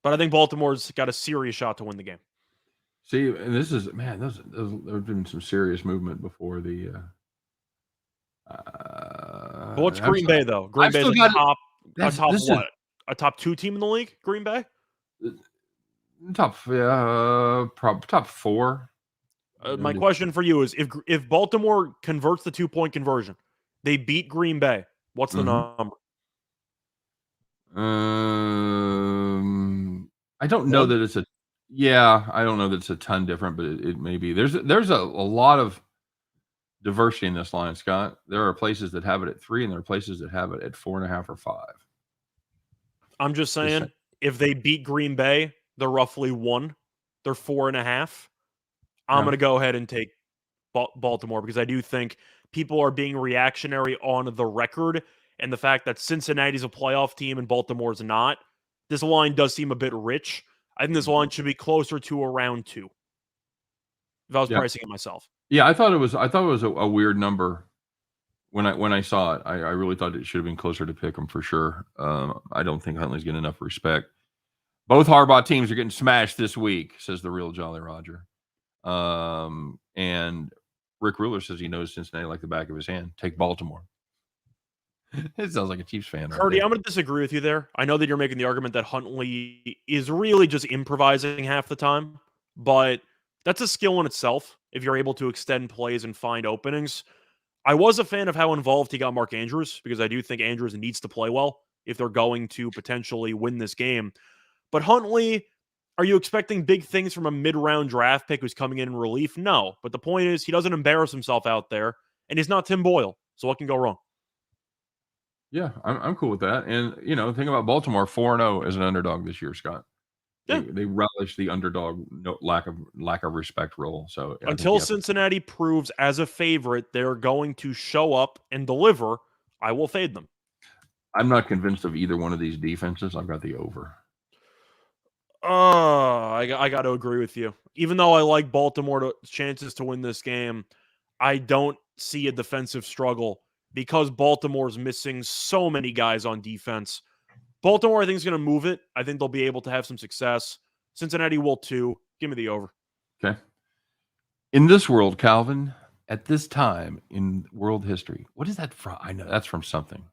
[SPEAKER 2] But I think Baltimore's got a serious shot to win the game.
[SPEAKER 1] See, and this is, man, there's been some serious movement before the
[SPEAKER 2] but what's Green Bay, though? Green Bay's a top 2 team in the league, Green Bay?
[SPEAKER 1] Top 4.
[SPEAKER 2] My question for you is, if Baltimore converts the 2-point conversion, they beat Green Bay, what's the number?
[SPEAKER 1] I don't know that it's I don't know that it's a ton different, but it may be. There's a lot of diversity in this line, Scott. There are places that have it at 3, and there are places that have it at 4.5 or 5.
[SPEAKER 2] I'm just saying, if they beat Green Bay, they're roughly 1. They're 4.5. I'm going to go ahead and take Baltimore because I do think people are being reactionary on the record, and the fact that Cincinnati's a playoff team and Baltimore's not. This line does seem a bit rich. I think this line should be closer to around 2. If I was pricing it myself.
[SPEAKER 1] Yeah, I thought it was a weird number when I saw it. I really thought it should have been closer to pick 'em for sure. I don't think Huntley's getting enough respect. Both Harbaugh teams are getting smashed this week, says the real Jolly Roger. And Rick Ruler says he knows Cincinnati like the back of his hand. Take Baltimore. It sounds like a Chiefs fan.
[SPEAKER 2] Curdy, I'm going to disagree with you there. I know that you're making the argument that Huntley is really just improvising half the time, but that's a skill in itself if you're able to extend plays and find openings. I was a fan of how involved he got Mark Andrews, because I do think Andrews needs to play well if they're going to potentially win this game. But Huntley, are you expecting big things from a mid-round draft pick who's coming in relief? No. But the point is, he doesn't embarrass himself out there, and he's not Tim Boyle. So what can go wrong?
[SPEAKER 1] Yeah, I'm cool with that. And, think about Baltimore, 4-0 as an underdog this year, Scott.
[SPEAKER 2] Yeah.
[SPEAKER 1] They relish the underdog lack of respect role. So
[SPEAKER 2] until Cincinnati proves as a favorite they're going to show up and deliver, I will fade them.
[SPEAKER 1] I'm not convinced of either one of these defenses. I've got the over.
[SPEAKER 2] I got to agree with you. Even though I like Baltimore's chances to win this game, I don't see a defensive struggle because Baltimore's missing so many guys on defense. Baltimore, I think, is going to move it. I think they'll be able to have some success. Cincinnati will too. Give me the over.
[SPEAKER 1] Okay. In this world, Calvin, at this time in world history, what is that from? I know that's from something.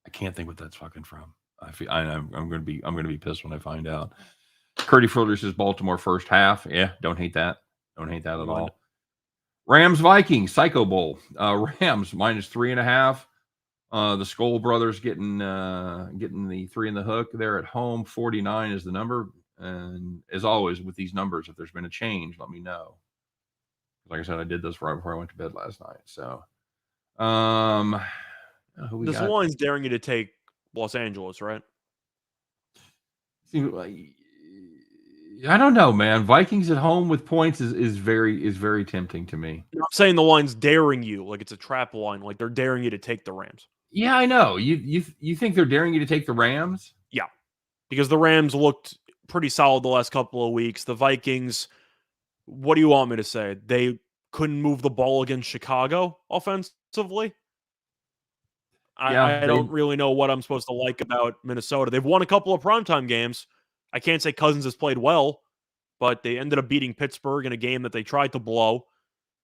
[SPEAKER 1] I can't think what that's fucking from. I'm going to be pissed when I find out. Curdy Froder says Baltimore first half. Yeah, don't hate that. Don't hate that at all. Rams Vikings Psycho Bowl. Rams -3.5. The Skoll brothers getting the 3 in the hook. They're at home. 49 is the number. And as always with these numbers, if there's been a change, let me know. Like I said, I did this right before I went to bed last night. So,
[SPEAKER 2] this line's daring you to take Los Angeles, right?
[SPEAKER 1] I don't know, man. Vikings at home with points is very tempting to me.
[SPEAKER 2] I'm saying the line's daring you, like it's a trap line, like they're daring you to take the Rams.
[SPEAKER 1] Yeah, I know. You think they're daring you to take the Rams?
[SPEAKER 2] Yeah, because the Rams looked pretty solid the last couple of weeks. The Vikings, what do you want me to say? They couldn't move the ball against Chicago offensively. I don't really know what I'm supposed to like about Minnesota. They've won a couple of primetime games. I can't say Cousins has played well, but they ended up beating Pittsburgh in a game that they tried to blow.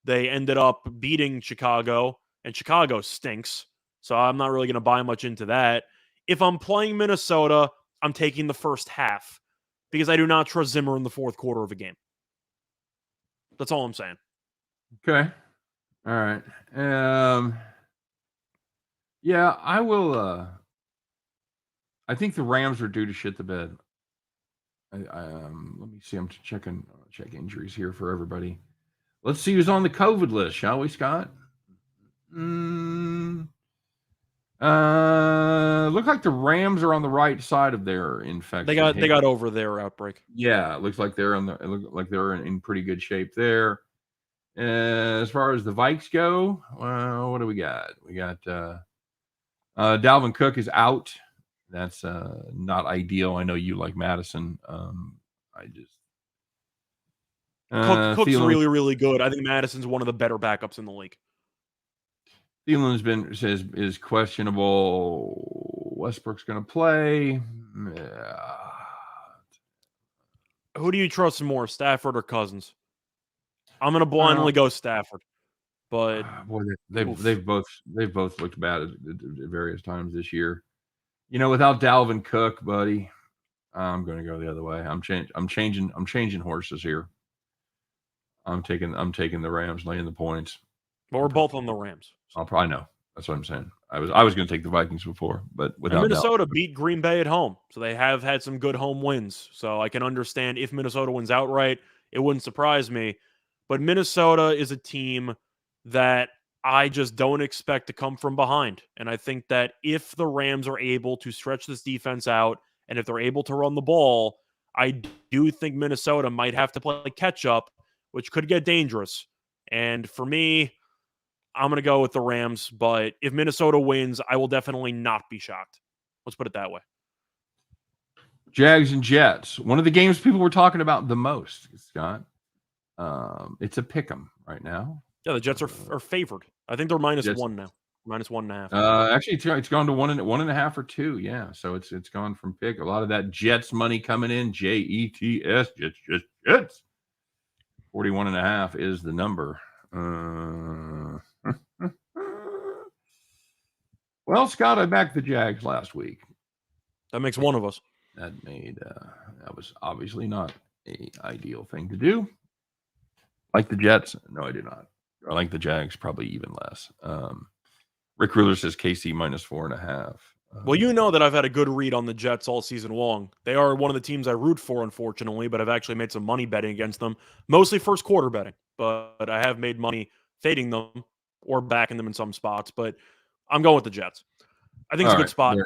[SPEAKER 2] They ended up beating Chicago, and Chicago stinks. So I'm not really going to buy much into that. If I'm playing Minnesota, I'm taking the first half because I do not trust Zimmer in the fourth quarter of a game. That's all I'm saying.
[SPEAKER 1] Okay. All right. Yeah, I will. I think the Rams are due to shit the bed. Let me see. I'm check injuries here for everybody. Let's see who's on the COVID list, shall we, Scott? Look like the Rams are on the right side of their infection.
[SPEAKER 2] They got over their outbreak.
[SPEAKER 1] Yeah, it looks like they're in pretty good shape there. As far as the Vikes go, well, what do we got? We got Dalvin Cook is out. That's not ideal. I know you like Madison.
[SPEAKER 2] Cook's really, really good. I think Madison's one of the better backups in the league.
[SPEAKER 1] Thielen is questionable. Westbrook's going to play.
[SPEAKER 2] Who do you trust more, Stafford or Cousins? I'm going to blindly go Stafford, but
[SPEAKER 1] boy, they've both looked bad at various times this year. Without Dalvin Cook, buddy, I'm going to go the other way. I'm changing horses here. I'm taking the Rams, laying the points.
[SPEAKER 2] But we're both on the Rams.
[SPEAKER 1] I'll probably know. That's what I'm saying. I was going to take the Vikings before, but without
[SPEAKER 2] Minnesota beat Green Bay at home, so they have had some good home wins. So I can understand if Minnesota wins outright, it wouldn't surprise me. But Minnesota is a team that I just don't expect to come from behind. And I think that if the Rams are able to stretch this defense out, and if they're able to run the ball, I do think Minnesota might have to play catch up, which could get dangerous. And for me, I'm going to go with the Rams. But if Minnesota wins, I will definitely not be shocked. Let's put it that way.
[SPEAKER 1] Jags and Jets. One of the games people were talking about the most, Scott. It's a pick 'em right now.
[SPEAKER 2] Yeah, the Jets are favored. I think they're -1 now. -1.5.
[SPEAKER 1] Actually, it's gone to 1.5 or 2. Yeah, so it's gone from pick. A lot of that Jets money coming in. Jets. Jets. 41.5 is the number. Well, Scott, I backed the Jags last week.
[SPEAKER 2] That makes one of us.
[SPEAKER 1] That was obviously not an ideal thing to do. Like the Jets? No, I did not. I like the Jags probably even less. Rick Ruler says KC -4.5.
[SPEAKER 2] Well, you know that I've had a good read on the Jets all season long. They are one of the teams I root for, unfortunately, but I've actually made some money betting against them, mostly first quarter betting. But I have made money fading them or backing them in some spots. But I'm going with the Jets. I think it's a good spot.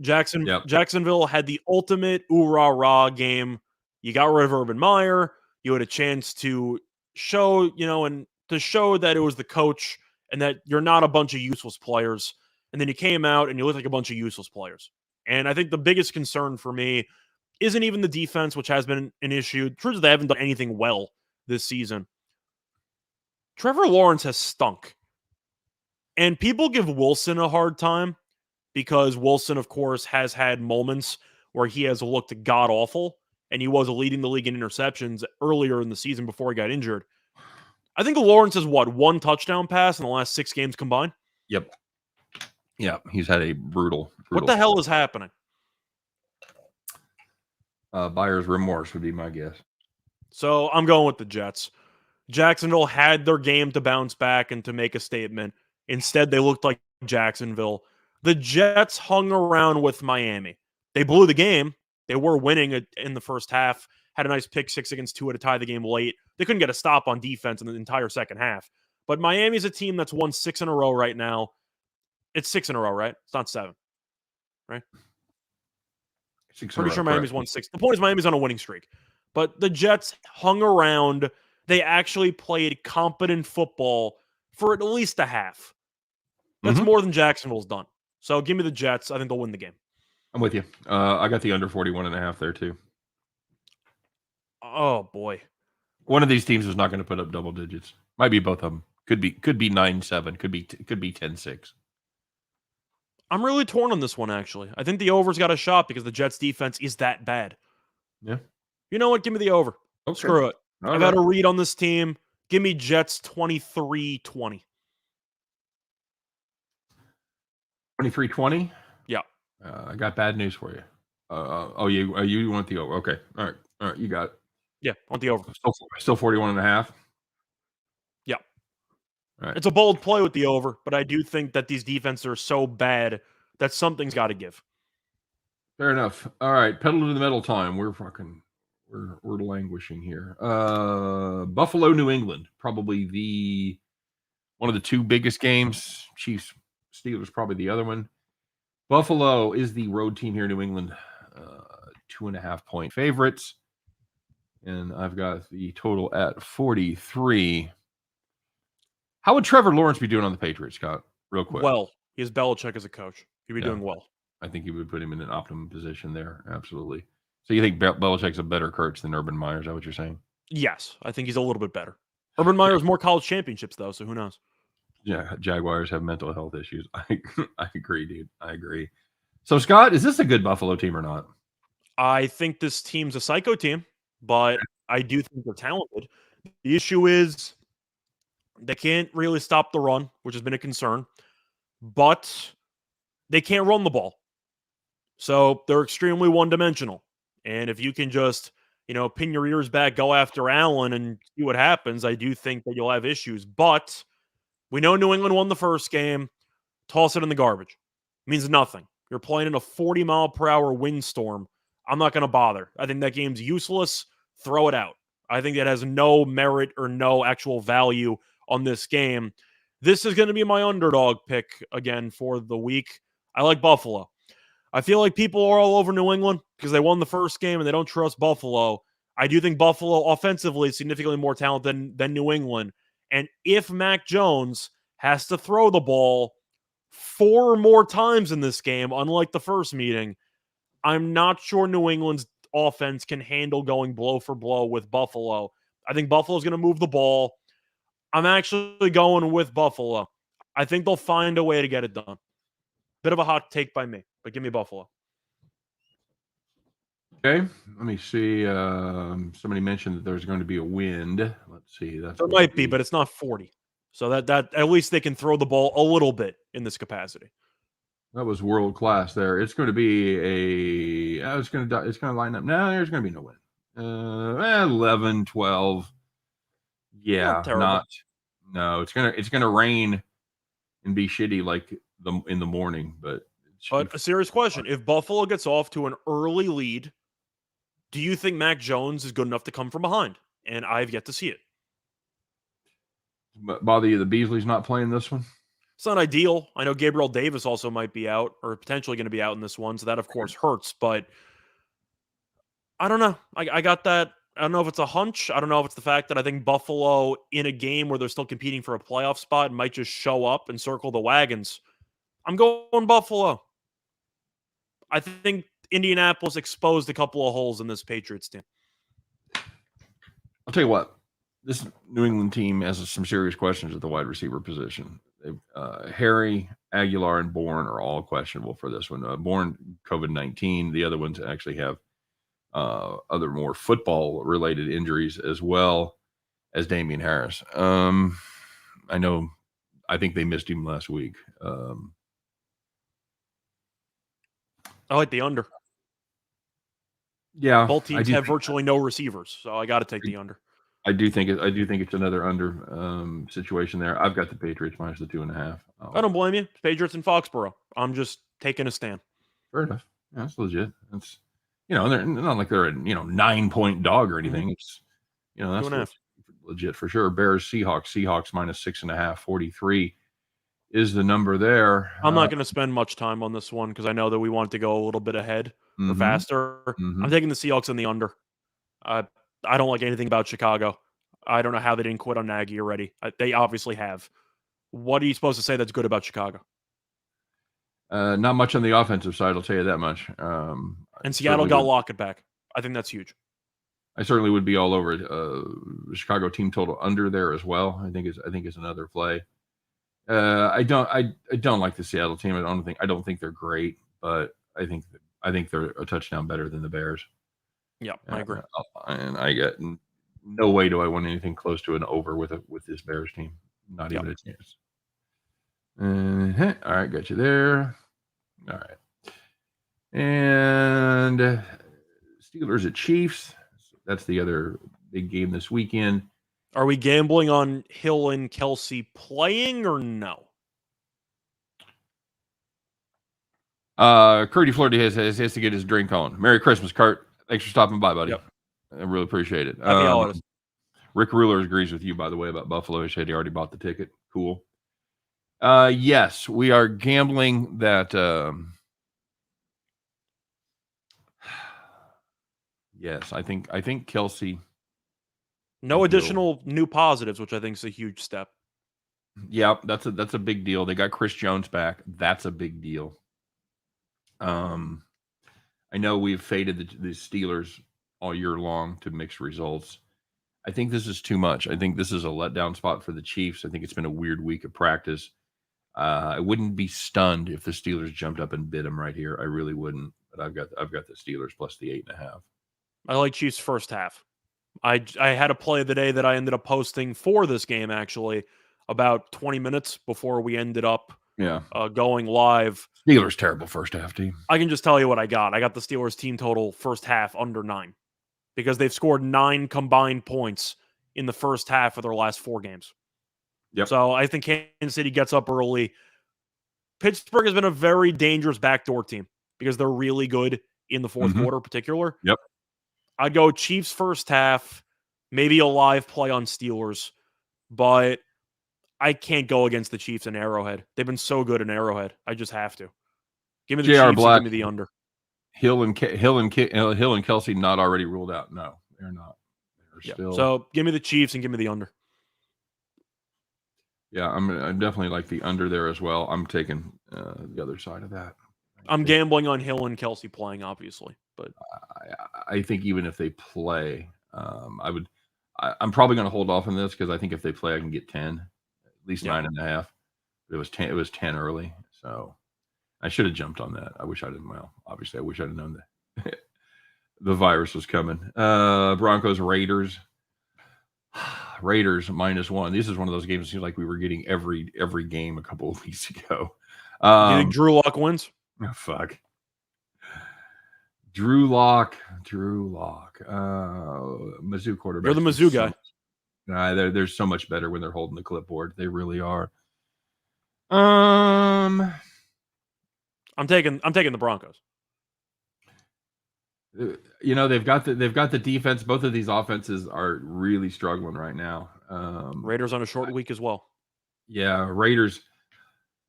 [SPEAKER 2] Jacksonville had the ultimate ooh-rah-rah game. You got rid of Urban Meyer. You had a chance to show, and to show that it was the coach and that you're not a bunch of useless players. And then you came out and you looked like a bunch of useless players. And I think the biggest concern for me isn't even the defense, which has been an issue. True that they haven't done anything well this season. Trevor Lawrence has stunk. And people give Wilson a hard time because Wilson, of course, has had moments where he has looked god-awful, and he was leading the league in interceptions earlier in the season before he got injured. I think Lawrence has, one touchdown pass in the last 6 games combined?
[SPEAKER 1] Yep. Yeah, he's had a brutal.
[SPEAKER 2] What the hell is happening?
[SPEAKER 1] Buyer's remorse would be my guess.
[SPEAKER 2] So I'm going with the Jets. Jacksonville had their game to bounce back and to make a statement. Instead, they looked like Jacksonville. The Jets hung around with Miami. They blew the game. They were winning in the first half. Had a nice pick 6 against Tua to tie the game late. They couldn't get a stop on defense in the entire second half. But Miami's a team that's won 6 in a row right now. It's 6 in a row, right? It's not 7, right? Pretty sure Miami's won 6. The point is Miami's on a winning streak. But the Jets hung around. They actually played competent football for at least a half. That's more than Jacksonville's done. So give me the Jets. I think they'll win the game.
[SPEAKER 1] I'm with you. I got the under 41.5 there too.
[SPEAKER 2] Oh boy.
[SPEAKER 1] One of these teams is not going to put up double digits. Might be both of them. Could be 9-7. Could be 10-6.
[SPEAKER 2] I'm really torn on this one, actually. I think the over's got a shot because the Jets' defense is that bad.
[SPEAKER 1] Yeah.
[SPEAKER 2] You know what? Give me the over.
[SPEAKER 1] Okay.
[SPEAKER 2] Screw it. I've got a read on this team. Give me Jets 23-20.
[SPEAKER 1] 23-20?
[SPEAKER 2] Yeah.
[SPEAKER 1] I got bad news for you. You want the over. Okay. All right. You got it.
[SPEAKER 2] Yeah, I want the over.
[SPEAKER 1] Still 41.5?
[SPEAKER 2] Yeah.
[SPEAKER 1] All right.
[SPEAKER 2] It's a bold play with the over, but I do think that these defenses are so bad that something's got to give.
[SPEAKER 1] Fair enough. All right. Pedal to the metal time. We're languishing here. Buffalo, New England. Probably one of the 2 biggest games. Chiefs, Steelers, probably the other one. Buffalo is the road team here in New England. 2.5-point favorites. And I've got the total at 43. How would Trevor Lawrence be doing on the Patriots, Scott? Real quick.
[SPEAKER 2] Well, he has Belichick as a coach. He'd be doing well.
[SPEAKER 1] I think he would put him in an optimum position there. Absolutely. So you think Belichick's a better coach than Urban Meyer? Is that what you're saying?
[SPEAKER 2] Yes. I think he's a little bit better. Urban Meyer has more college championships, though, so who knows?
[SPEAKER 1] Yeah, Jaguars have mental health issues. I agree, dude. I agree. So, Scott, is this a good Buffalo team or not?
[SPEAKER 2] I think this team's a psycho team, but I do think they're talented. The issue is they can't really stop the run, which has been a concern, but they can't run the ball. So they're extremely one-dimensional. And if you can just, pin your ears back, go after Allen and see what happens, I do think that you'll have issues. But we know New England won the first game. Toss it in the garbage. It means nothing. You're playing in a 40-mile-per-hour windstorm. I'm not going to bother. I think that game's useless. Throw it out. I think that has no merit or no actual value on this game. This is going to be my underdog pick again for the week. I like Buffalo. I feel like people are all over New England because they won the first game and they don't trust Buffalo. I do think Buffalo offensively is significantly more talented than New England. And if Mac Jones has to throw the ball 4 more times in this game, unlike the first meeting, I'm not sure New England's offense can handle going blow for blow with Buffalo. I think Buffalo's going to move the ball. I'm actually going with Buffalo. I think they'll find a way to get it done. Bit of a hot take by me, but give me Buffalo.
[SPEAKER 1] Okay, let me see. Somebody mentioned that there's going to be a wind. Let's see.
[SPEAKER 2] There might be, but it's not 40. So that at least they can throw the ball a little bit in this capacity.
[SPEAKER 1] That was world class there. It's going to be it's going to line up. No, there's going to be no wind. 11, 12. Yeah, No, it's gonna rain and be shitty like in the morning, but
[SPEAKER 2] a serious question: if Buffalo gets off to an early lead, do you think Mac Jones is good enough to come from behind? And I've yet to see it.
[SPEAKER 1] But bother you, the Beasley's not playing this one.
[SPEAKER 2] It's not ideal. I know Gabriel Davis also might be out or potentially going to be out in this one, so that of course hurts. But I don't know. I got that. I don't know if it's a hunch. I don't know if it's the fact that I think Buffalo, in a game where they're still competing for a playoff spot, might just show up and circle the wagons. I'm going Buffalo. I think Indianapolis exposed a couple of holes in this Patriots team.
[SPEAKER 1] I'll tell you what. This New England team has some serious questions at the wide receiver position. Harry, Aguilar, and Bourne are all questionable for this one. Bourne, COVID-19. The other ones actually have other more football-related injuries as well as Damian Harris. I think they missed him last week.
[SPEAKER 2] I like the under.
[SPEAKER 1] Yeah,
[SPEAKER 2] both teams have virtually no receivers, so I got to take the under.
[SPEAKER 1] I do think it's another under situation there. I've got the Patriots minus the 2.5.
[SPEAKER 2] I don't blame you. Patriots in Foxborough. I'm just taking a stand.
[SPEAKER 1] Fair enough. Yeah, that's legit. That's they're not like they're a 9-point dog or anything. It's that's legit for sure. Bears Seahawks minus 6.5. 43 is the number there.
[SPEAKER 2] I'm not going to spend much time on this one because I know that we want to go a little bit ahead or faster. I'm taking the Seahawks in the under. I don't like anything about Chicago. I don't know how they didn't quit on Nagy already. They obviously have. What are you supposed to say that's good about Chicago?
[SPEAKER 1] Not much on the offensive side, I'll tell you that much.
[SPEAKER 2] And Seattle got Lockett back. I think that's huge.
[SPEAKER 1] I certainly would be all over the Chicago team total under there as well. I think it's another play. I don't like the Seattle team. I don't think they're great, but I think they're a touchdown better than the Bears.
[SPEAKER 2] Yeah, I agree.
[SPEAKER 1] And I get no way do I want anything close to an over with this Bears team. Not even a chance. All right, got you there. All right. And Steelers at Chiefs. That's the other big game this weekend.
[SPEAKER 2] Are we gambling on Hill and Kelsey playing or no?
[SPEAKER 1] Curdy Flirty has to get his drink on. Merry Christmas, Kurt. Thanks for stopping by, buddy. Yep. I really appreciate it.
[SPEAKER 2] Happy holidays.
[SPEAKER 1] Rick Ruler agrees with you, by the way, about Buffalo. He said he already bought the ticket. Cool. Yes, we are gambling that. Yes, I think Kelsey.
[SPEAKER 2] No additional new positives, which I think is a huge step.
[SPEAKER 1] Yeah, that's a big deal. They got Chris Jones back. That's a big deal. I know we've faded the Steelers all year long to mixed results. I think this is too much. I think this is a letdown spot for the Chiefs. I think it's been a weird week of practice. I wouldn't be stunned if the Steelers jumped up and bit them right here. I really wouldn't. But I've got the Steelers plus the 8.5.
[SPEAKER 2] I like Chiefs first half. I had a play of the day that I ended up posting for this game actually about 20 minutes before we ended up going live.
[SPEAKER 1] Steelers terrible first half team.
[SPEAKER 2] I can just tell you what I got. I got the Steelers team total first half under 9 because they've scored 9 combined points in the first half of their last 4 games.
[SPEAKER 1] Yep.
[SPEAKER 2] So I think Kansas City gets up early. Pittsburgh has been a very dangerous backdoor team because they're really good in the fourth quarter in particular.
[SPEAKER 1] Yep.
[SPEAKER 2] I'd go Chiefs first half, maybe a live play on Steelers, but I can't go against the Chiefs in Arrowhead. They've been so good in Arrowhead. I just have to. Give me the Chiefs
[SPEAKER 1] Black,
[SPEAKER 2] and give me the under.
[SPEAKER 1] Hill and Kelsey not already ruled out. No, they're not. They're still.
[SPEAKER 2] So give me the Chiefs and give me the under.
[SPEAKER 1] Yeah, I'm definitely like the under there as well. I'm taking the other side of that.
[SPEAKER 2] I'm gambling on Hill and Kelsey playing, obviously, but
[SPEAKER 1] I think even if they play, I'm probably going to hold off on this because I think if they play, I can get 10, at least 9.5. It was 10 early, so I should have jumped on that. I wish I didn't. Well, obviously, I wish I'd have known that the virus was coming. Broncos Raiders. Raiders -1. This is one of those games. It seems like we were getting every game a couple of weeks ago.
[SPEAKER 2] Do you think Drew Lock wins?
[SPEAKER 1] Oh, fuck. Drew Lock. Mizzou quarterback.
[SPEAKER 2] You're the Mizzou guy.
[SPEAKER 1] They're so much better when they're holding the clipboard. They really are. I'm
[SPEAKER 2] taking the Broncos.
[SPEAKER 1] They've got the defense. Both of these offenses are really struggling right now.
[SPEAKER 2] Raiders on a short week as well.
[SPEAKER 1] Yeah, Raiders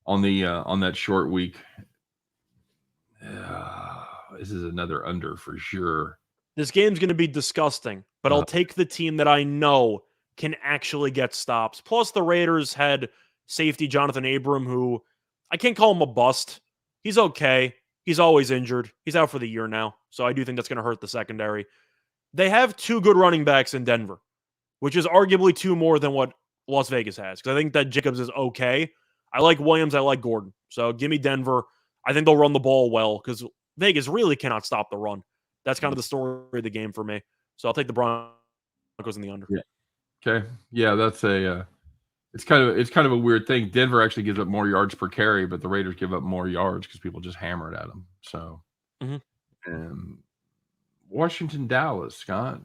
[SPEAKER 1] on that short week. This is another under for sure.
[SPEAKER 2] This game's going to be disgusting, but I'll take the team that I know can actually get stops. Plus, the Raiders had safety Jonathan Abram, who I can't call him a bust. He's okay. He's always injured. He's out for the year now, so I do think that's going to hurt the secondary. They have 2 good running backs in Denver, which is arguably 2 more than what Las Vegas has, because I think that Jacobs is okay. I like Williams. I like Gordon. So give me Denver. I think they'll run the ball well, because Vegas really cannot stop the run. That's kind of the story of the game for me. So I'll take the Broncos in the under.
[SPEAKER 1] Yeah. Okay. Yeah, that's it's kind of a weird thing. Denver actually gives up more yards per carry, but the Raiders give up more yards because people just hammer it at them. So, Washington, Dallas, Scott.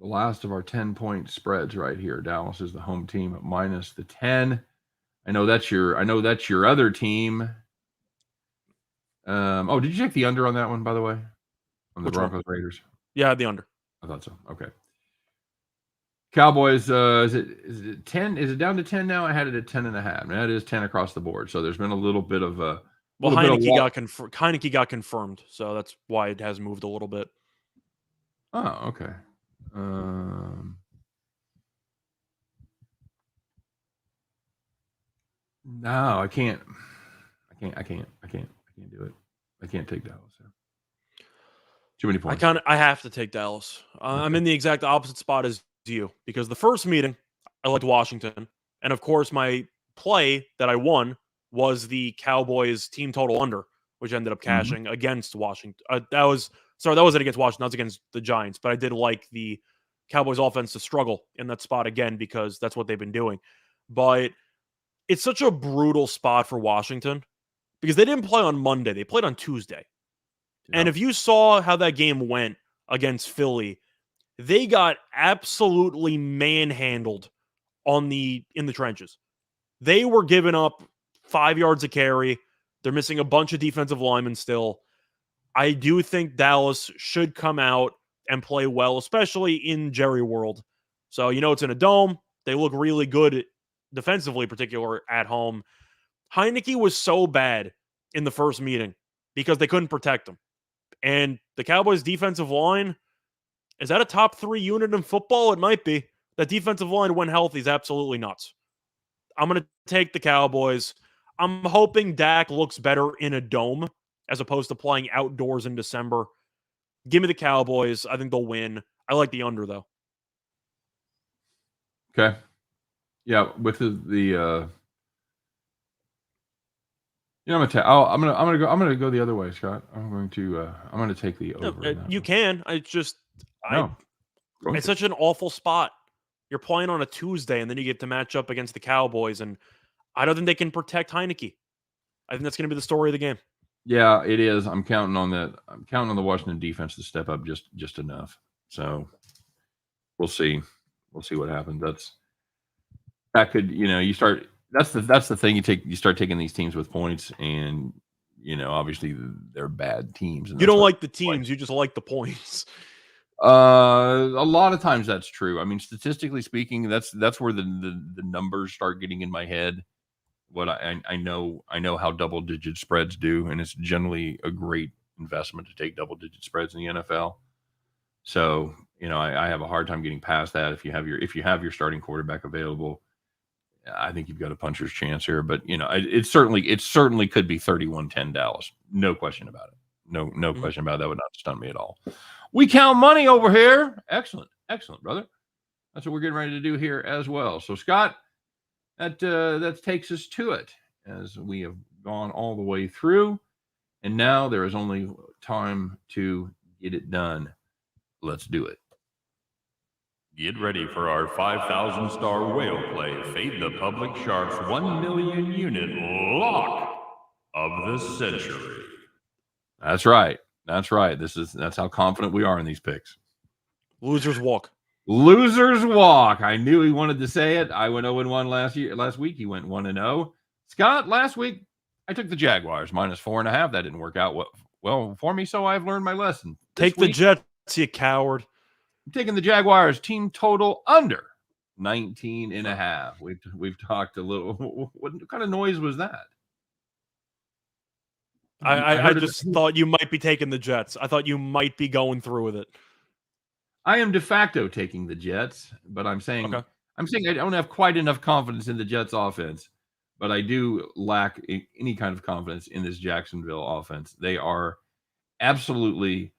[SPEAKER 1] The last of our 10-point spreads right here. Dallas is the home team at minus the 10. I know that's your other team. Did you check the under on that one, by the way? On the Broncos Raiders?
[SPEAKER 2] Yeah, the under.
[SPEAKER 1] I thought so. Okay. Cowboys, is it 10? Is it down to 10 now? I had it at 10.5. That is 10 across the board. So there's been a little bit of a.
[SPEAKER 2] Well, Heineke got confirmed, so that's why it has moved a little bit.
[SPEAKER 1] Oh, okay. No, I can't do it. I can't take Dallas. Too many points.
[SPEAKER 2] I have to take Dallas. I'm in the exact opposite spot as you, because the first meeting I liked Washington, and of course my play that I won was the Cowboys team total under, which ended up cashing against Washington. That wasn't against Washington. That was against the Giants. But I did like the Cowboys offense to struggle in that spot again, because that's what they've been doing. But it's such a brutal spot for Washington because they didn't play on Monday. They played on Tuesday. Yeah. And if you saw how that game went against Philly, they got absolutely manhandled in the trenches. They were giving up 5 yards a carry. They're missing a bunch of defensive linemen still. I do think Dallas should come out and play well, especially in Jerry World. So, it's in a dome. They look really good defensively, particularly at home. Heineke was so bad in the first meeting because they couldn't protect him. And the Cowboys' defensive line, is that a top 3 unit in football? It might be. That defensive line, when healthy, is absolutely nuts. I'm going to take the Cowboys. I'm hoping Dak looks better in a dome as opposed to playing outdoors in December. Give me the Cowboys. I think they'll win. I like the under, though.
[SPEAKER 1] Okay. Yeah, with the I'm gonna go the other way, Scott. I'm going to take the over.
[SPEAKER 2] You can. It's such an awful spot. You're playing on a Tuesday, and then you get to match up against the Cowboys, and I don't think they can protect Heineke. I think that's going to be the story of the game.
[SPEAKER 1] Yeah, it is. I'm counting on that. I'm counting on the Washington defense to step up just enough. So we'll see. We'll see what happens. That could, you start. That's the thing. You start taking these teams with points, and obviously they're bad teams. And
[SPEAKER 2] you don't like the teams. You just like the points.
[SPEAKER 1] A lot of times that's true. I mean, statistically speaking, that's where the numbers start getting in my head. What I know how double-digit spreads do, and it's generally a great investment to take double-digit spreads in the NFL. So, I have a hard time getting past that. If you have your starting quarterback available, I think you've got a puncher's chance here. But it certainly could be 31-10 Dallas. No question about it. No question about it. That would not stun me at all. We count money over here. Excellent, brother. That's what we're getting ready to do here as well. So, Scott, that takes us to it as we have gone all the way through, and now there is only time to get it done. Let's do it.
[SPEAKER 4] Get ready for our 5,000-star whale play. Fade the Public Sharks 1 million unit lock of the century.
[SPEAKER 1] That's right. That's how confident we are in these picks.
[SPEAKER 2] Losers walk.
[SPEAKER 1] Losers walk. I knew he wanted to say it. I went 0-1 last week. He went 1-0. Scott, last week I took the Jaguars -4.5. That didn't work out well for me, so I've learned my lesson.
[SPEAKER 2] Take the Jets, you coward.
[SPEAKER 1] I'm taking the Jaguars team total under 19.5. We've talked a little. What kind of noise was that?
[SPEAKER 2] I just thought you might be taking the Jets. I thought you might be going through with it.
[SPEAKER 1] I am de facto taking the Jets, but I'm saying I don't have quite enough confidence in the Jets offense, but I do lack any kind of confidence in this Jacksonville offense. They are absolutely,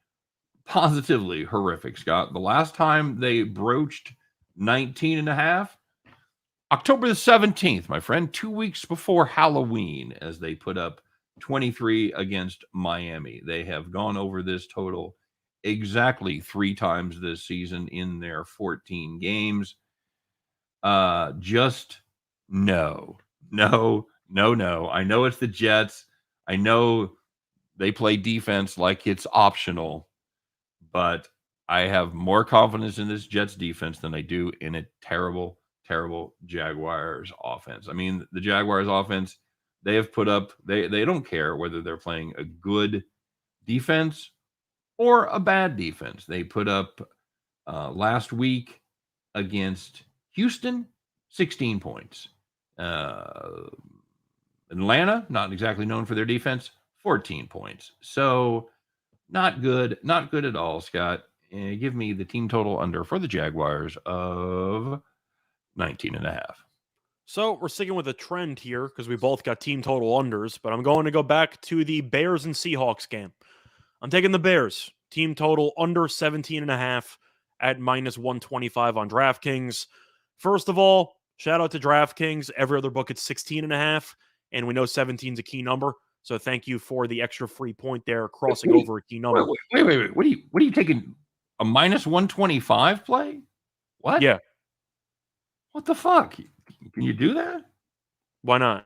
[SPEAKER 1] positively horrific, Scott. The last time they broached 19.5, October the 17th, my friend, 2 weeks before Halloween, as they put up 23 against Miami. They have gone over this total exactly 3 times this season in their 14 games. Just no. I know it's the Jets. I know they play defense like it's optional, but I have more confidence in this Jets defense than I do in a terrible, terrible Jaguars offense. I mean, the Jaguars offense, they have put up, they don't care whether they're playing a good defense or a bad defense. They put up last week against Houston, 16 points. Atlanta, not exactly known for their defense, 14 points. So not good at all, Scott. Give me the team total under for the Jaguars of 19.5.
[SPEAKER 2] So we're sticking with a trend here because we both got team total unders, but I'm going to go back to the Bears and Seahawks game. I'm taking the Bears. Team total under 17.5 at -125 on DraftKings. First of all, shout out to DraftKings. Every other book, it's 16.5, and we know 17 is a key number. So thank you for the extra free point there, crossing over a key number.
[SPEAKER 1] Wait. What are you taking? A -125 play? What?
[SPEAKER 2] Yeah.
[SPEAKER 1] What the fuck? Can you do that?
[SPEAKER 2] Why not?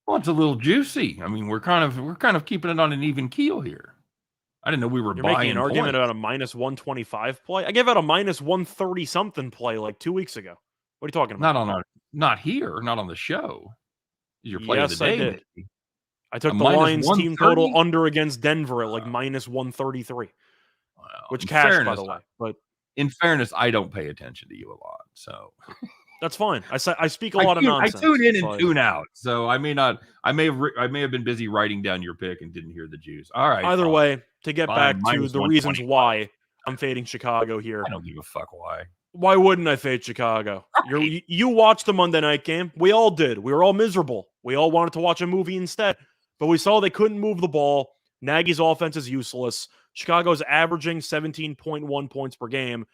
[SPEAKER 1] Well, it's a little juicy. I mean, we're kind of keeping it on an even keel here. I didn't know we were
[SPEAKER 2] You're
[SPEAKER 1] buying
[SPEAKER 2] making an argument
[SPEAKER 1] points.
[SPEAKER 2] about a -125 play. I gave out a -130 something play like 2 weeks ago. What are you talking about?
[SPEAKER 1] Not here, not on the show. Your play of the day.
[SPEAKER 2] I did.
[SPEAKER 1] Maybe.
[SPEAKER 2] I took the Lions team total under against Denver at like -133, which cashed, by the way. But
[SPEAKER 1] in fairness, I don't pay attention to you a lot, so
[SPEAKER 2] that's fine. I speak a lot of nonsense.
[SPEAKER 1] I tune in and tune out, so I may not. I may have been busy writing down your pick and didn't hear the juice. All right.
[SPEAKER 2] Either way, to get back to the reasons why I'm fading Chicago here.
[SPEAKER 1] I don't give a fuck why.
[SPEAKER 2] Why wouldn't I fade Chicago? Right. You watched the Monday night game. We all did. We were all miserable. We all wanted to watch a movie instead. But we saw they couldn't move the ball. Nagy's offense is useless. Chicago's averaging 17.1 points per game.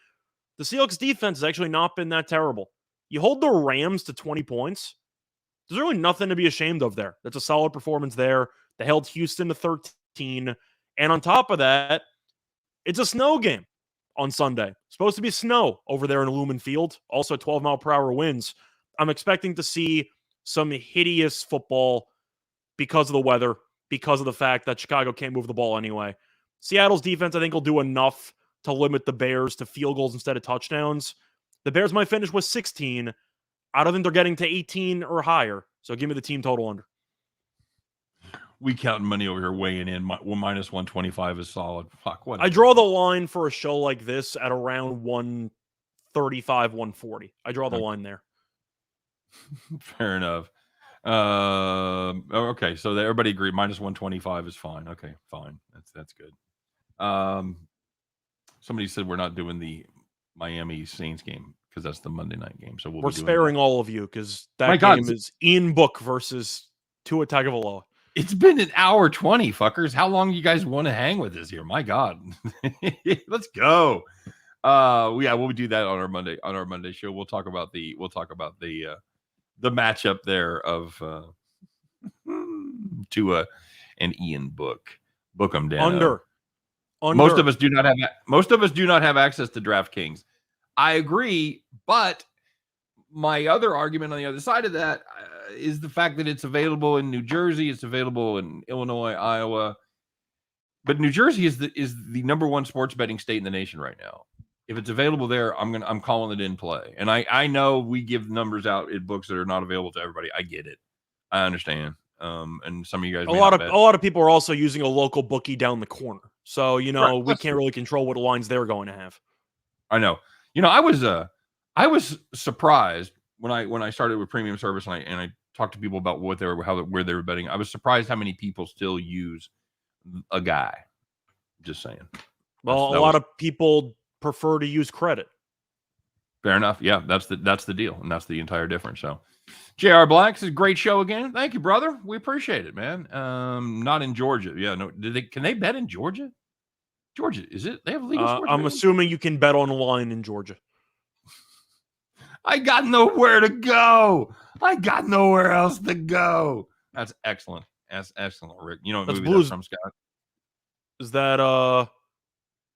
[SPEAKER 2] The Seahawks defense has actually not been that terrible. You hold the Rams to 20 points. There's really nothing to be ashamed of there. That's a solid performance there. They held Houston to 13. And on top of that, it's a snow game on Sunday. Supposed to be snow over there in Lumen Field. Also 12-mile-per-hour winds. I'm expecting to see some hideous football because of the weather, because of the fact that Chicago can't move the ball anyway. Seattle's defense, I think, will do enough to limit the Bears to field goals instead of touchdowns. The Bears might finish with 16. I don't think they're getting to 18 or higher. So give me the team total under.
[SPEAKER 1] We counting money over here weighing in. -125 is solid. Fuck, what?
[SPEAKER 2] I draw the line for a show like this at around 135, 140. I draw the line there.
[SPEAKER 1] Fair enough. Okay, so everybody agreed -125 is fine. Okay, fine. That's good. Somebody said we're not doing the Miami Saints game because that's the Monday night game. So we're
[SPEAKER 2] sparing all of you because that game is Ian Book versus Tua Tagovailoa.
[SPEAKER 1] It's been an hour 20, fuckers. How long you guys want to hang with us here? My God. Let's go. We'll do that on our Monday show. We'll talk about the matchup there of Tua and Ian Book. Book them down.
[SPEAKER 2] Under.
[SPEAKER 1] Most of us do not have access to DraftKings. I agree, but my other argument on the other side of that is the fact that it's available in New Jersey, it's available in Illinois, Iowa, but New Jersey is the number one sports betting state in the nation right now. if it's available there, I'm calling it in play. And I know we give numbers out in books that are not available to everybody. I get it. I understand. And some of you guys,
[SPEAKER 2] a lot of people are also using a local bookie down the corner. So, we can't really control what lines they're going to have.
[SPEAKER 1] I know. I was surprised when I started with premium service and I talked to people about where they were betting. I was surprised how many people still use a guy. Just saying.
[SPEAKER 2] Well, a lot of people prefer to use credit.
[SPEAKER 1] Fair enough. Yeah, that's the deal, and that's the entire difference. So, J.R. Black, this is a great show again. Thank you, brother. We appreciate it, man. Not in Georgia. Yeah, no. Can they bet in Georgia? Georgia, is it? They have legal sports.
[SPEAKER 2] I'm assuming you can bet online in Georgia.
[SPEAKER 1] I got nowhere to go. I got nowhere else to go. That's excellent. That's excellent, Rick. You know what movie that's from, Scott?
[SPEAKER 2] Is that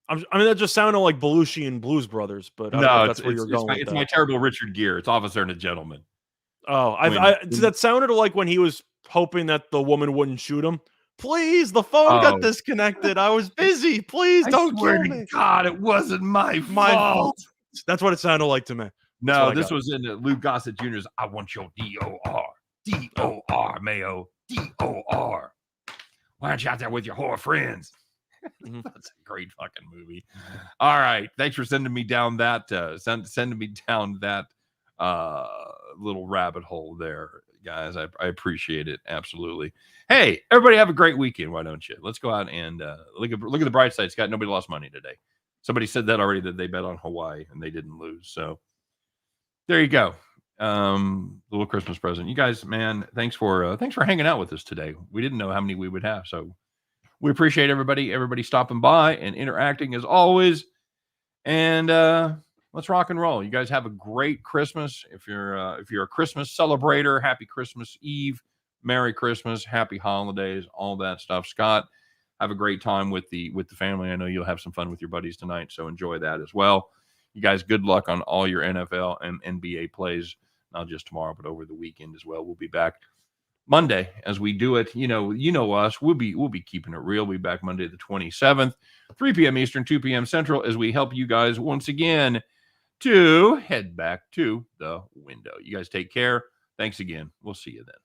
[SPEAKER 2] that just sounded like Belushi and Blues Brothers, but I don't know if that's where you're going.
[SPEAKER 1] It's my terrible Richard Gere. It's Officer and a Gentleman.
[SPEAKER 2] Oh, that sounded like when he was hoping that the woman wouldn't shoot him. Please, the phone got disconnected. I was busy. Please don't kill me.
[SPEAKER 1] God, it wasn't my fault.
[SPEAKER 2] That's what it sounded like to me.
[SPEAKER 1] No, this was in Lou Gossett Jr.'s I Want Your D.O.R. D.O.R. Mayo. D.O.R. Why aren't you out there with your whore friends? That's a great fucking movie. All right. Thanks for sending me down that little rabbit hole there, guys. I appreciate it. Absolutely. Hey, everybody have a great weekend. Why don't you? Let's go out and look at the bright side, Scott. Nobody lost money today. Somebody said that already, that they bet on Hawaii and they didn't lose. So there you go. Little Christmas present. You guys, man, thanks for hanging out with us today. We didn't know how many we would have. So we appreciate everybody stopping by and interacting as always. And let's rock and roll. You guys have a great Christmas. If you're a Christmas celebrator, happy Christmas Eve, Merry Christmas, happy holidays, all that stuff. Scott, have a great time with the family. I know you'll have some fun with your buddies tonight, so enjoy that as well. You guys, good luck on all your NFL and NBA plays, not just tomorrow, but over the weekend as well. We'll be back Monday as we do it. You know us. We'll be keeping it real. We'll be back Monday the 27th, 3 p.m. Eastern, 2 p.m. Central, as we help you guys once again to head back to the window. You guys take care. Thanks again. We'll see you then.